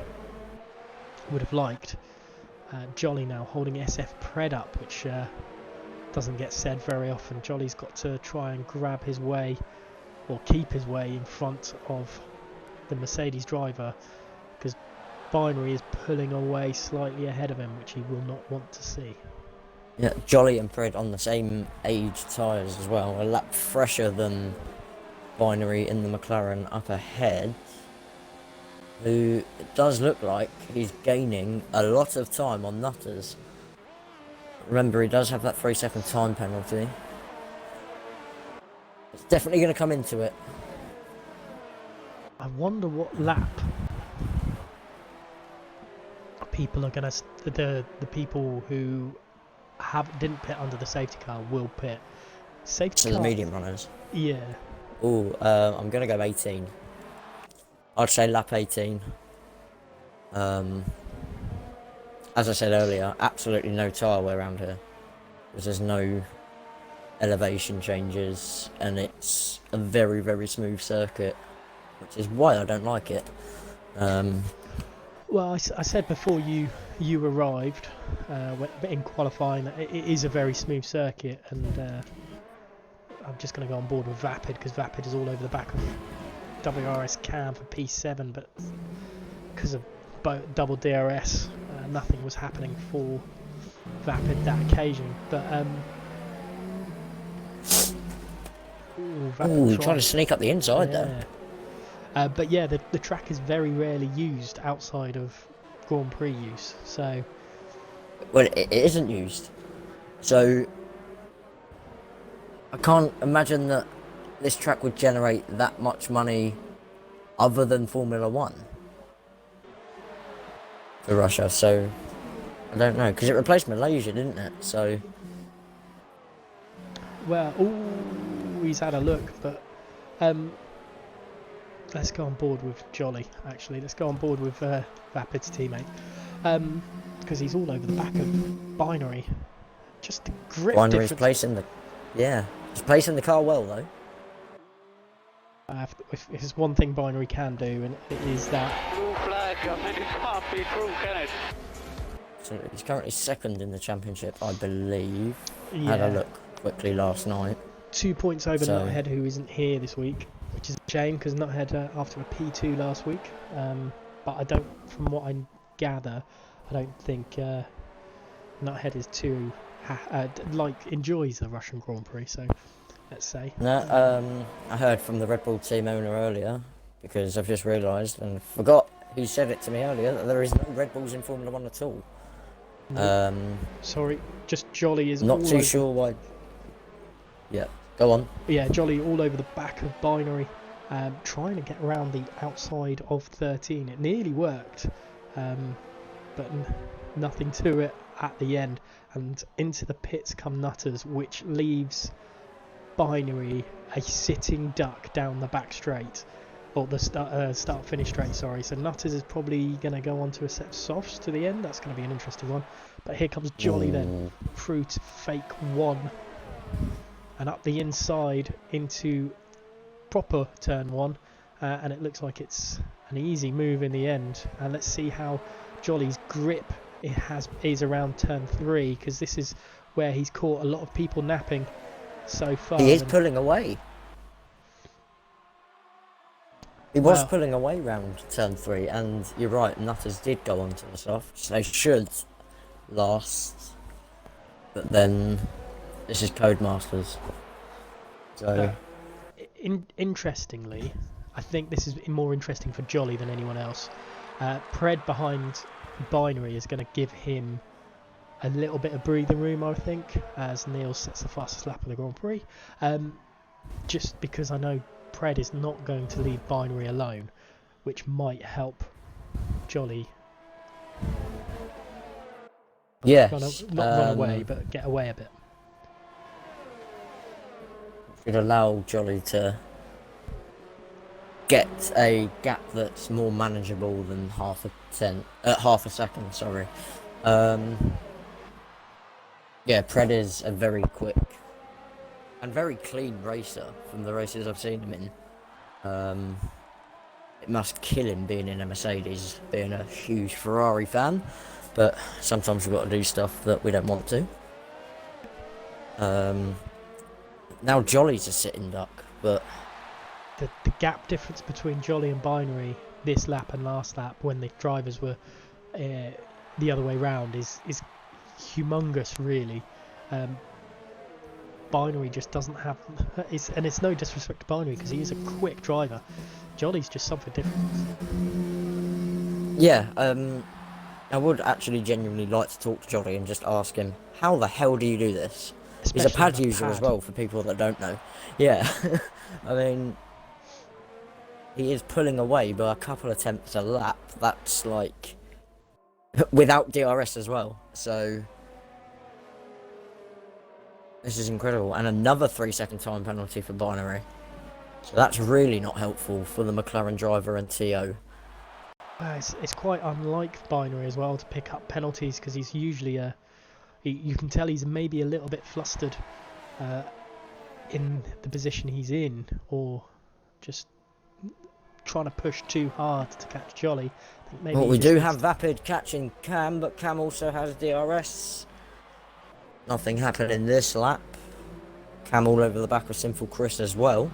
liked. Jolly now holding SF Pred up, which doesn't get said very often. Jolly's got to try and grab his way or keep his way in front of the Mercedes driver because Binary is pulling away slightly ahead of him, which he will not want to see. Yeah, Jolly and Pred on the same age tyres as well, a lap fresher than Binary in the McLaren up ahead, who it does look like he's gaining a lot of time on Nutters. Remember, he does have that 3-second time penalty. It's definitely going to come into it. I wonder what lap people are going to... The people who didn't pit under the safety car will pit. Safety car... the medium runners? Yeah. Oh, I'm going to go 18. I'd say lap 18. As I said earlier, absolutely no tyre wear around here. Because there's no elevation changes, and it's a very, very smooth circuit, which is why I don't like it. Well, I said before you arrived in qualifying that it is a very smooth circuit, and I'm just going to go on board with Vapid because Vapid is all over the back of WRS Cam for P7, but because of double DRS, nothing was happening for Vapid that occasion. But Vapid trying to sneak up the inside there. But yeah, the track is very rarely used outside of Grand Prix use. So, well, it isn't used. So I can't imagine that this track would generate that much money other than Formula 1 for Russia. So I don't know, because it replaced Malaysia, didn't it? So, well, he's had a look, but let's go on board with Jolly. Actually, let's go on board with Vapid's teammate, because he's all over the back of Binary. Just the grip Binary's difference. placing the, he's placing the car well though. If it's one thing Binary can do, and it is that. Blue flag, I think it can't be true, can it? So he's currently second in the championship, I believe. Yeah. Had a look quickly last night. 2 points over So- Nuthead, who isn't here this week, which is a shame because Nuthead after a P2 last week. But I don't, from what I gather, I don't think Nuthead is too enjoys the Russian Grand Prix. So let's say. No, I heard from the Red Bull team owner earlier, because I've just realised and forgot who said it to me earlier, that there is no Red Bulls in Formula 1 at all. Sorry, just Jolly is. Not all too over, sure why. Yeah, go on. Yeah, Jolly all over the back of Binary, trying to get around the outside of 13. It nearly worked, but nothing to it at the end. And into the pits come Nutters, which leaves Binary a sitting duck down the back straight, or the start-finish straight, sorry. So Nutters is probably going to go on to a set of softs to the end. That's going to be an interesting one. But here comes Jolly then, through to fake one, and up the inside into proper turn one, and it looks like it's an easy move in the end. And let's see how Jolly's grip is around turn 3, because this is where he's caught a lot of people napping so far. He is pulling away. He was pulling away round turn 3, and you're right, Nutters did go on to the softs. They should last, but then this is Codemasters. So interestingly, I think this is more interesting for Jolly than anyone else. Pred behind Binary is going to give him a little bit of breathing room, I think, as Neil sets the fastest lap of the Grand Prix. Just because I know Pred is not going to leave Binary alone, which might help Jolly. yes, Not run away, but get away a bit. should allow Jolly to get a gap that's more manageable than half a second. Sorry. Yeah, Pred is a very quick and very clean racer from the races I've seen him in. It must kill him being in a Mercedes, being a huge Ferrari fan, but sometimes we've got to do stuff that we don't want to. Now Jolly's a sitting duck, but The gap difference between Jolly and Binary this lap and last lap, when the drivers were the other way round, is humongous, really. Binary just doesn't have, and it's no disrespect to Binary because he is a quick driver. Jolly's just something different. yeah, I would actually genuinely like to talk to Jolly and just ask him, how the hell do you do this? He's a pad user as well, for people that don't know. Yeah, I mean, he is pulling away by a couple of tenths a lap. That's like, without DRS as well. So, this is incredible. And another 3-second time penalty for Binary. So that's really not helpful for the McLaren driver and TO. It's quite unlike Binary as well to pick up penalties, because he's usually you can tell he's maybe a little bit flustered in the position he's in, or just trying to push too hard to catch Jolly. I think maybe Well, we do have Vapid catching Cam, but Cam also has DRS. Nothing happened in this lap. Cam all over the back of Sinful Chris as well.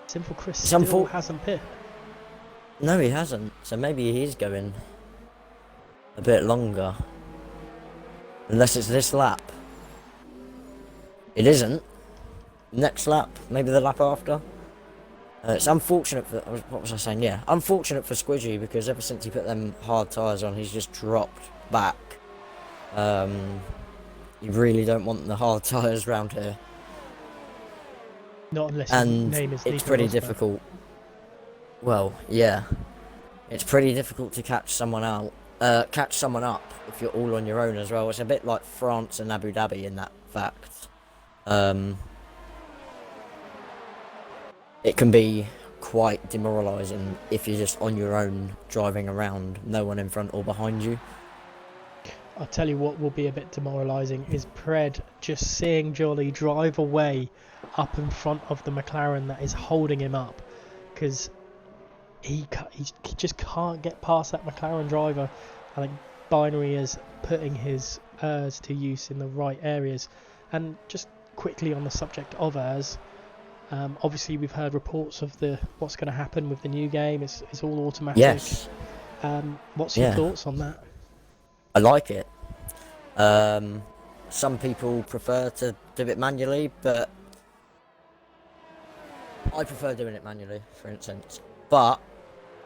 Simple Chris still hasn't pit. No, he hasn't. So maybe he is going a bit longer. Unless it's this lap. It isn't. Next lap, maybe the lap after. It's unfortunate for, what was I saying? Yeah, unfortunate for Squidgy, because ever since he put them hard tyres on, he's just dropped back. You really don't want the hard tyres round here. Not unless your name is it's Nico pretty Rosberg. difficult. Well, yeah, it's pretty difficult to catch someone up if you're all on your own as well. It's a bit like France and Abu Dhabi in that fact. It can be quite demoralising if you're just on your own driving around, no one in front or behind you. I'll tell you what will be a bit demoralising is Pred just seeing Jolly drive away up in front of the McLaren that is holding him up. because he just can't get past that McLaren driver. I think Binary is putting his ERS to use in the right areas. And just quickly on the subject of ERS, obviously we've heard reports of what's going to happen with the new game. It's all automatic. Yes. What's your thoughts on that? I like it. Some people prefer to do it manually, but I prefer doing it manually, for instance. But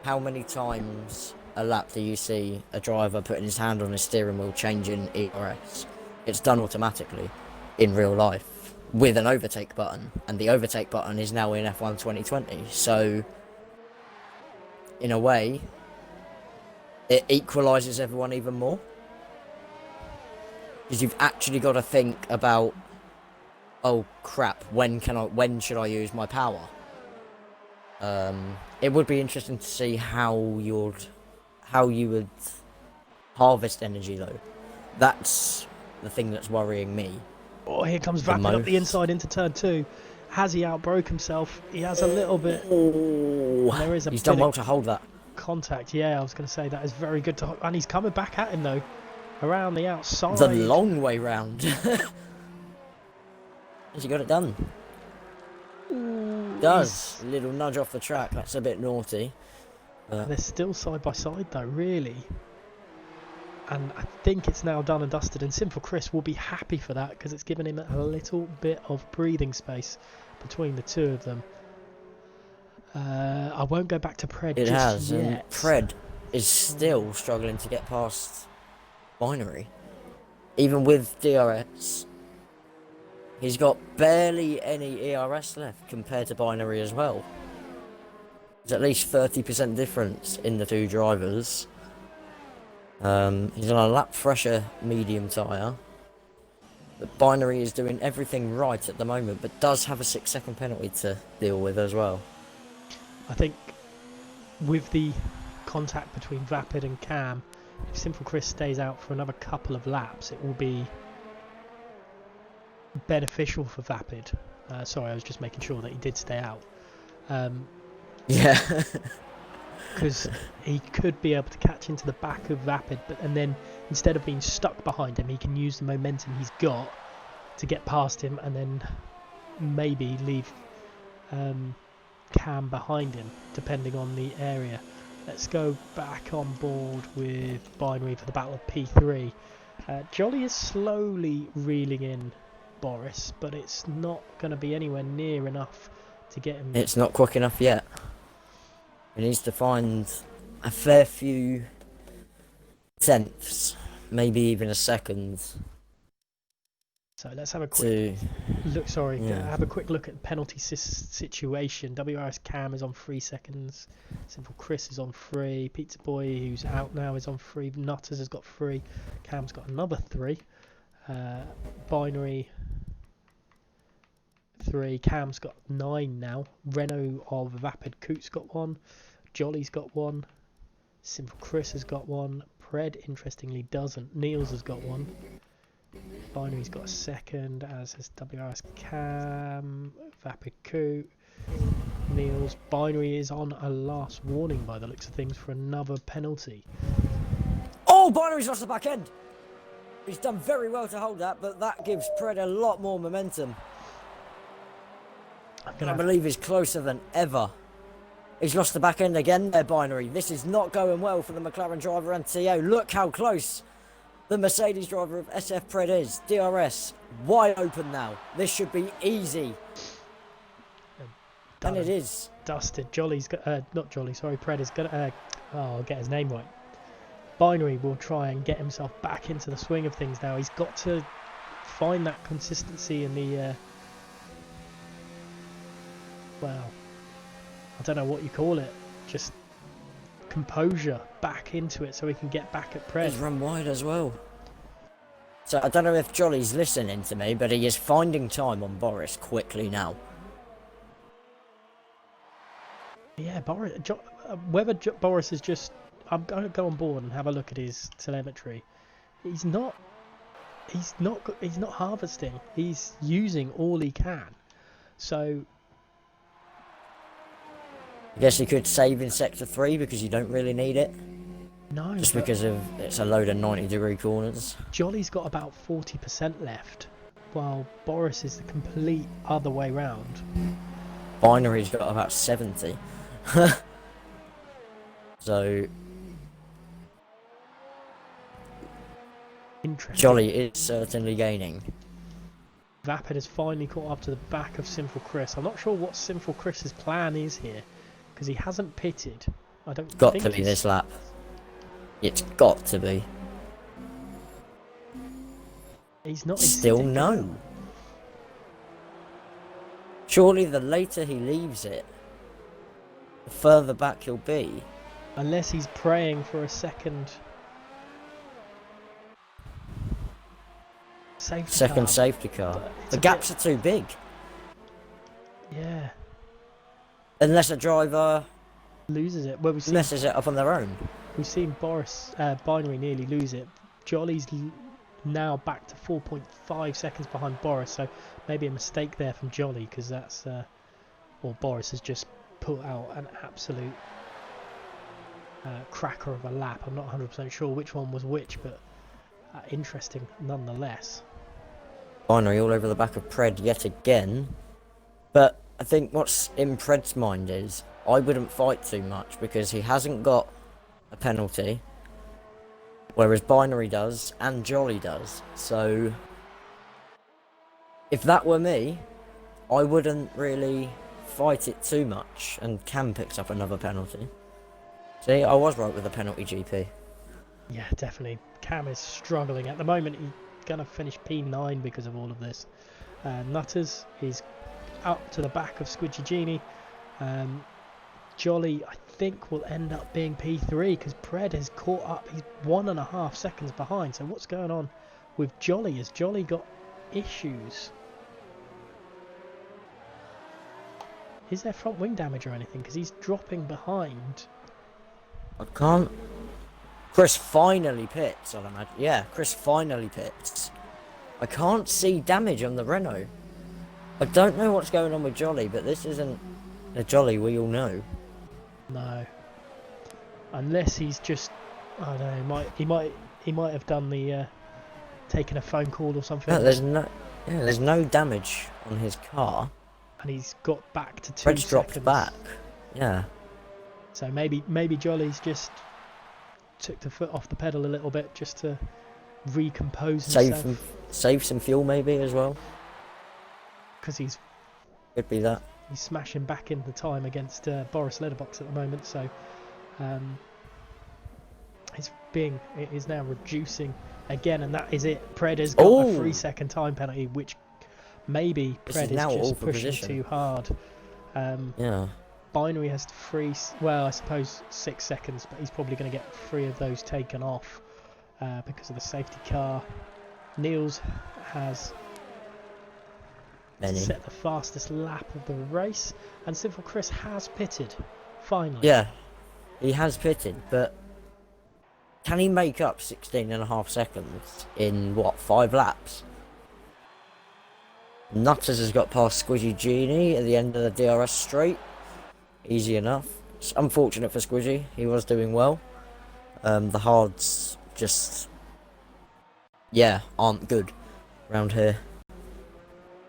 how many times a lap do you see a driver putting his hand on his steering wheel changing ERS? It's done automatically in real life with an overtake button, and the overtake button is now in F1 2020. So in a way, it equalises everyone even more, because you've actually got to think about, oh crap, when should I use my power? It would be interesting to see how you would harvest energy though. That's the thing that's worrying me. Oh, here comes Vapid up the inside into turn 2. Has he outbroke himself? He has a little bit. Oh, there is he's done well to hold that contact. Yeah, I was going to say that is very good to, and he's coming back at him though, around the outside. the long way round. Has he got it done? Ooh, Does. A little nudge off the track. That's a bit naughty. They're still side by side though, really. And I think it's now done and dusted, and Sinful Chris will be happy for that, because it's given him a little bit of breathing space between the two of them. I won't go back to Pred It just has, yet. and Pred is still struggling to get past Binary. Even with DRS, he's got barely any ERS left compared to Binary as well. There's at least 30% difference in the two drivers. He's on a lap fresher medium tyre. But Binary is doing everything right at the moment, but does have a 6-second penalty to deal with as well. I think with the contact between Vapid and Cam, if Simple Chris stays out for another couple of laps, it will be beneficial for Vapid. Sorry, I was just making sure that he did stay out. Yeah. Because he could be able to catch into the back of Vapid, and then instead of being stuck behind him, he can use the momentum he's got to get past him, and then maybe leave Cam behind him, depending on the area. Let's go back on board with Binary for the battle of P3. Jolly is slowly reeling in Boris, but it's not going to be anywhere near enough to get him. It's not quick enough yet. He needs to find a fair few tenths, maybe even a second. So let's have a quick look. Sorry, Yeah. have a quick look at the penalty situation. WRS Cam is on 3 seconds. Simple Chris is on 3. Pizza Boy, who's out now, is on 3. Nutters has got 3. Cam's got another 3. Binary 3. Cam's got 9 now. Renault of Vapid Coot's got 1. Jolly's got 1. Simple Chris has got 1. Pred, interestingly, doesn't. Niels has got 1. Binary's got a second, as has WRS Cam, Vapid Coot, Niels. Binary is on a last warning by the looks of things for another penalty. Oh, Binary's lost the back end. He's done very well to hold that, but that gives Pred a lot more momentum. I believe he's closer than ever. He's lost the back end again there, Binary. This is not going well for the McLaren driver and TO. Look how close the Mercedes driver of SF Pred is. DRS wide open now. This should be easy. And it is. Dusted. Jolly's got, not Jolly, sorry, Pred is gonna, I'll get his name right. Binary will try and get himself back into the swing of things now. He's got to find that consistency in the, well, I don't know what you call it, just composure back into it so he can get back at Pred. He's run wide as well. So I don't know if Jolly's listening to me, but he is finding time on Boris quickly now. Yeah, Boris. Whether Boris is just, I'm going to go on board and have a look at his telemetry. He's not harvesting. He's using all he can. So I guess you could save in sector 3 because you don't really need it. No, Just but because of it's a load of 90-degree corners. Jolly's got about 40% left, while Boris is the complete other way round. Binary's got about 70. So Interesting. Jolly is certainly gaining. Vapid has finally caught up to the back of Sinful Chris. I'm not sure what Sinful Chris's plan is here, because he hasn't pitted. I don't Got think to be he's... this lap. It's got to be. He's not. Still no. Surely the later he leaves it, the further back he'll be. Unless he's praying for a second safety car. Safety car. It's The a gaps bit- are too big. Yeah, Unless a driver loses it. Well, messes it up on their own. we've seen Boris Binary nearly lose it. Jolly's now back to 4.5 seconds behind Boris, so maybe a mistake there from Jolly, because that's or Boris has just put out an absolute cracker of a lap. I'm not 100% sure which one was which, but interesting nonetheless. Binary all over the back of Pred yet again. But I think what's in Pred's mind is, I wouldn't fight too much because he hasn't got a penalty, whereas Binary does and Jolly does. So if that were me, I wouldn't really fight it too much, and Cam picks up another penalty. See, I was right with the penalty GP. Yeah, definitely. Cam is struggling at the moment. He's gonna finish P9 because of all of this. Nutters is up to the back of Squidgy Genie. Jolly, I think, will end up being P3 because Pred has caught up. He's 1.5 seconds behind. So what's going on with Jolly? Has Jolly got issues? Is there front wing damage or anything? Because he's dropping behind. I can't... Chris finally pits, I'd imagine. Yeah, Chris finally pits. I can't see damage on the Renault. I don't know what's going on with Jolly, but this isn't a Jolly we all know. No. Unless he's just, I don't know, he might have done the taken a phone call or something. No, there's no damage on his car. And he's got back to 2 Fred's seconds. dropped back. Yeah. So maybe Jolly's just took the foot off the pedal a little bit just to recompose himself. Save some fuel maybe as well. Because he's Could be that. smashing back in the time against Boris Lederbox at the moment. So it is now reducing again, and that is it. Pred has got a 3-second time penalty, which maybe Pred is just pushing too hard. Yeah. Binary has I suppose 6 seconds, but he's probably going to get 3 of those taken off because of the safety car. Niels has set the fastest lap of the race, and Sinful Chris has pitted, finally. Yeah, he has pitted, but can he make up 16.5 seconds in, what, 5 laps? Nutters has got past Squidgy Genie at the end of the DRS straight. Easy enough. It's unfortunate for Squidgy, he was doing well. The hards just, yeah, aren't good around here.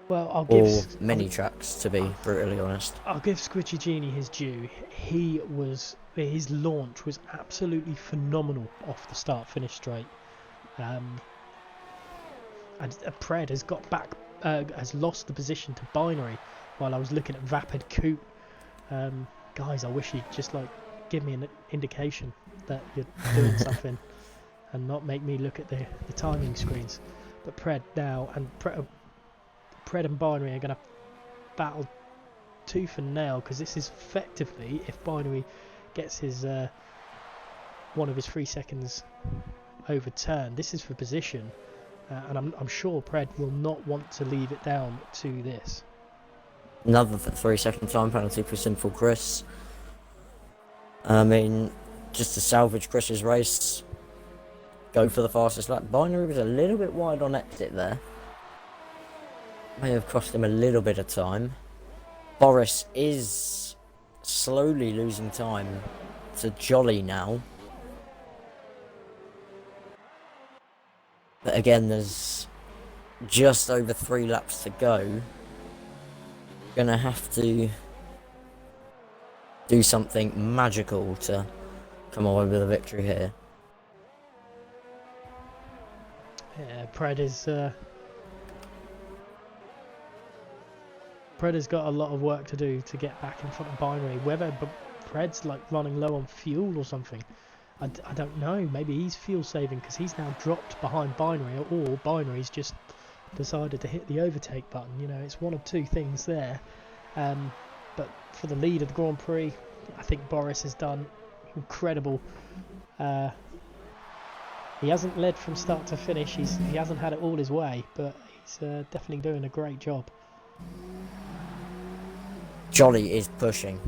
Well, I'll Or give many tracks, to be brutally honest. I'll give Squidgy Genie his due. His launch was absolutely phenomenal off the start-finish straight. And Pred has got back, has lost the position to Binary while I was looking at Vapid Coupe. Guys, I wish you'd just give me an indication that you're doing something and not make me look at the timing screens. But Pred now, and Pred and Binary are going to battle tooth and nail, because this is effectively, if Binary gets his one of his 3 seconds overturned, this is for position, and I'm sure Pred will not want to leave it down to this. Another 3-second time penalty for Sinful Chris. I mean, just to salvage Chris's race, go for the fastest lap. Binary was a little bit wide on exit there. May have cost him a little bit of time. Boris is slowly losing time to Jolly now. But again, there's just over 3 laps to go. Gonna have to do something magical to come away with a victory here. Yeah, Pred has got a lot of work to do to get back in front of Binary. Whether Pred's like running low on fuel or something, I don't know. Maybe he's fuel saving because he's now dropped behind Binary, or Binary's just decided to hit the overtake button. You know, it's one of two things there. But for the lead of the Grand Prix, I think Boris has done incredible. He hasn't led from start to finish. He hasn't had it all his way, but he's definitely doing a great job. Jolly is pushing.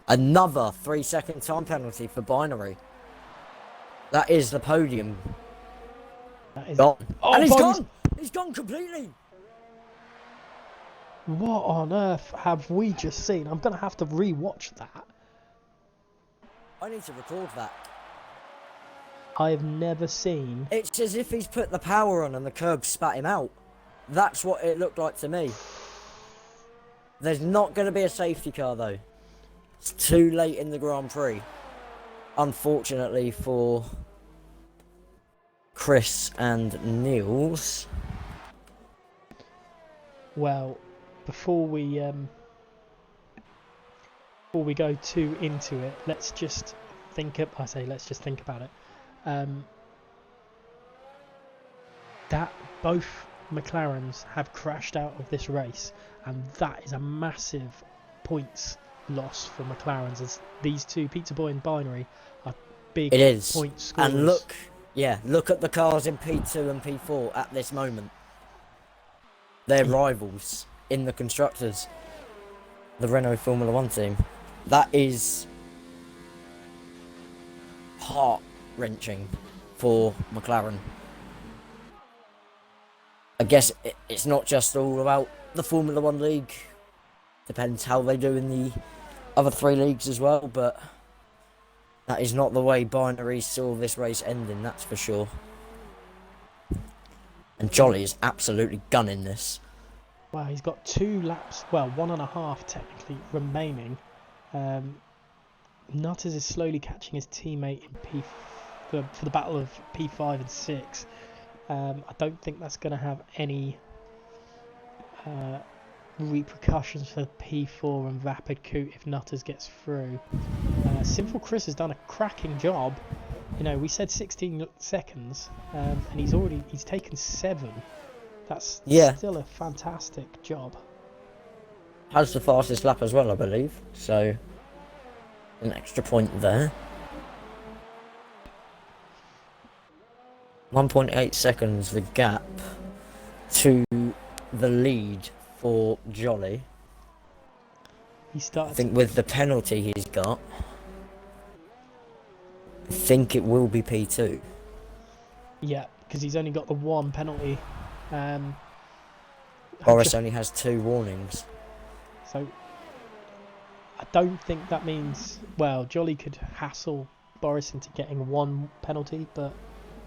Another 3-second time penalty for Binary. That is the podium. That is Gone. Oh, and he's Binari's gone! He's gone completely! What on earth have we just seen? I'm going to have to re-watch that. I need to record that. I've never seen... It's as if he's put the power on and the curb spat him out. That's what it looked like to me. There's not going to be a safety car though. It's too late in the Grand Prix. Unfortunately for Chris and Niels. Well, before we go too into it, let's just think about it. That both McLarens have crashed out of this race, and that is a massive points loss for McLarens, as these two, Pizza Boy and Binary, are big point scorers. And look at the cars in P2 and P4 at this moment. They're rivals in the constructors, the Renault Formula 1 team. That is heart-wrenching for McLaren. I guess it's not just all about the Formula 1 league. Depends how they do in the other 3 leagues as well, but that is not the way Binary saw this race ending, that's for sure. And Jolly is absolutely gunning this. Wow, he's got 2 laps, well, 1.5 technically remaining. Nutters is slowly catching his teammate in for the battle of P5 and 6. I don't think that's going to have any repercussions for P4 and Vapid Coot if Nutters gets through. Sinful Chris has done a cracking job. You know, we said 16 seconds, and he's taken 7. That's still a fantastic job. Has the fastest lap as well, I believe. So, an extra point there. 1.8 seconds the gap to the lead for Jolly. I think with the penalty he's got, I think it will be P2. Yeah, because he's only got the 1 penalty. Boris only has 2 warnings. So I don't think that means, well, Jolly could hassle Boris into getting 1 penalty, but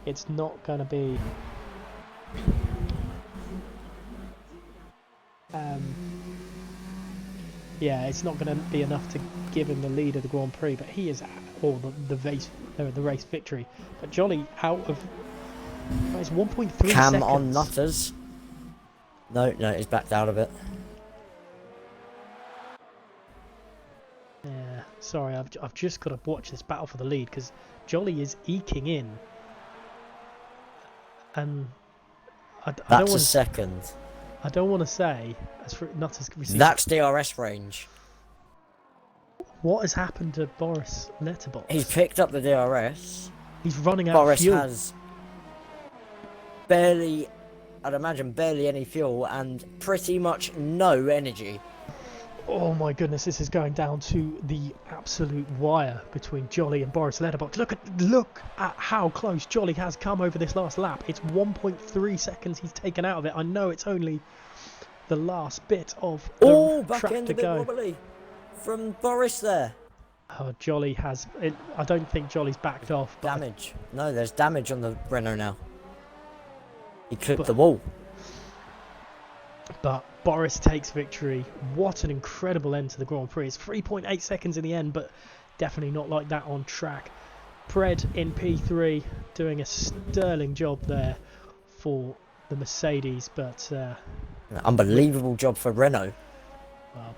it's not going to be it's not going to be enough to give him the lead of the Grand Prix, but he is, or the race victory. But Jolly out of, it's 1.3 Cam seconds. on Nutters. No, he's backed out of it. Yeah, sorry, I've just got to watch this battle for the lead because Jolly is eking in, and That's a second. I don't want to say as for Nutters. That's DRS range. What has happened to Boris Letterbox? He's picked up the DRS. He's running out of fuel. Boris has barely, I'd imagine, barely any fuel and pretty much no energy. Oh my goodness, this is going down to the absolute wire between Jolly and Boris Letterbox. Look at how close Jolly has come over this last lap. It's 1.3 seconds he's taken out of it. I know it's only the last bit of the back track end to a bit go. wobbly. from Boris there. Oh, Jolly has... I don't think Jolly's backed off. But Damage. No, there's damage on the Renault now. He clipped But- the wall. But Boris takes victory. What an incredible end to the Grand Prix. It's 3.8 seconds in the end, but definitely not like that on track. Pred in P3 doing a sterling job there for the Mercedes, but An unbelievable job for Renault.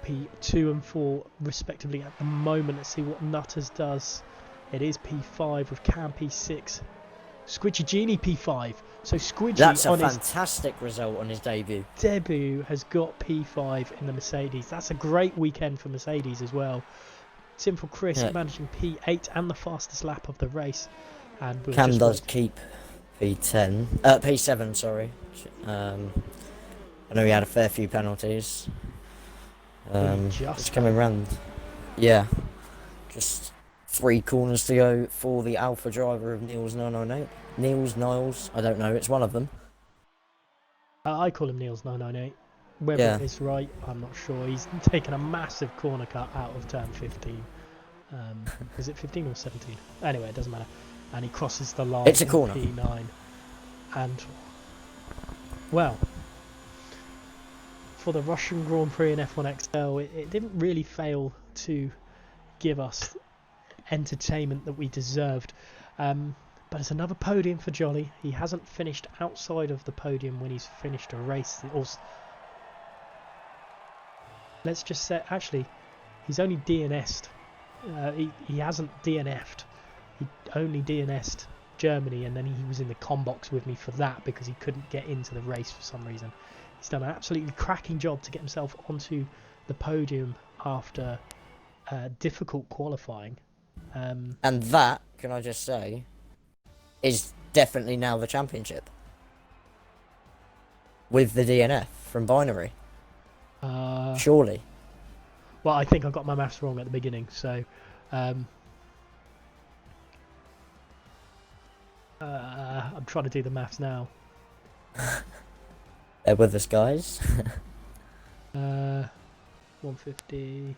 P2 and 4 respectively at the moment. Let's see what Nutters does. It is P5 with Cam P6. Squidgy Genie P5. So Squidgy That's a on his fantastic result on his debut. debut has got P5 in the Mercedes. That's a great weekend for Mercedes as well. Simple Chris managing P8 and the fastest lap of the race. And we'll Cam just does wait. keep P7, sorry. I know he had a fair few penalties. Just coming round. Yeah. Just 3 corners to go for the Alpha driver of Niels 998. Niles, I don't know, it's one of them. I call him Niels 998. Whether it's right, I'm not sure. He's taken a massive corner cut out of turn 15. Is it 15 or 17? Anyway, it doesn't matter. And he crosses the line. It's a corner. P9. And, well, for the Russian Grand Prix in F1XL, it didn't really fail to give us entertainment that we deserved. But it's another podium for Jolly. He hasn't finished outside of the podium when he's finished a race. Let's just say, actually, he's only DNS'd. He hasn't DNF'd. He only DNS'd Germany, and then he was in the com box with me for that because he couldn't get into the race for some reason. He's done an absolutely cracking job to get himself onto the podium after difficult qualifying. And that, can I just say, is definitely now the championship. With the DNF from Binary. Surely. Well, I think I got my maths wrong at the beginning, so I'm trying to do the maths now. They're with us, guys. 150.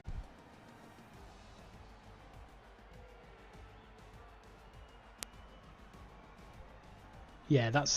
Yeah, that's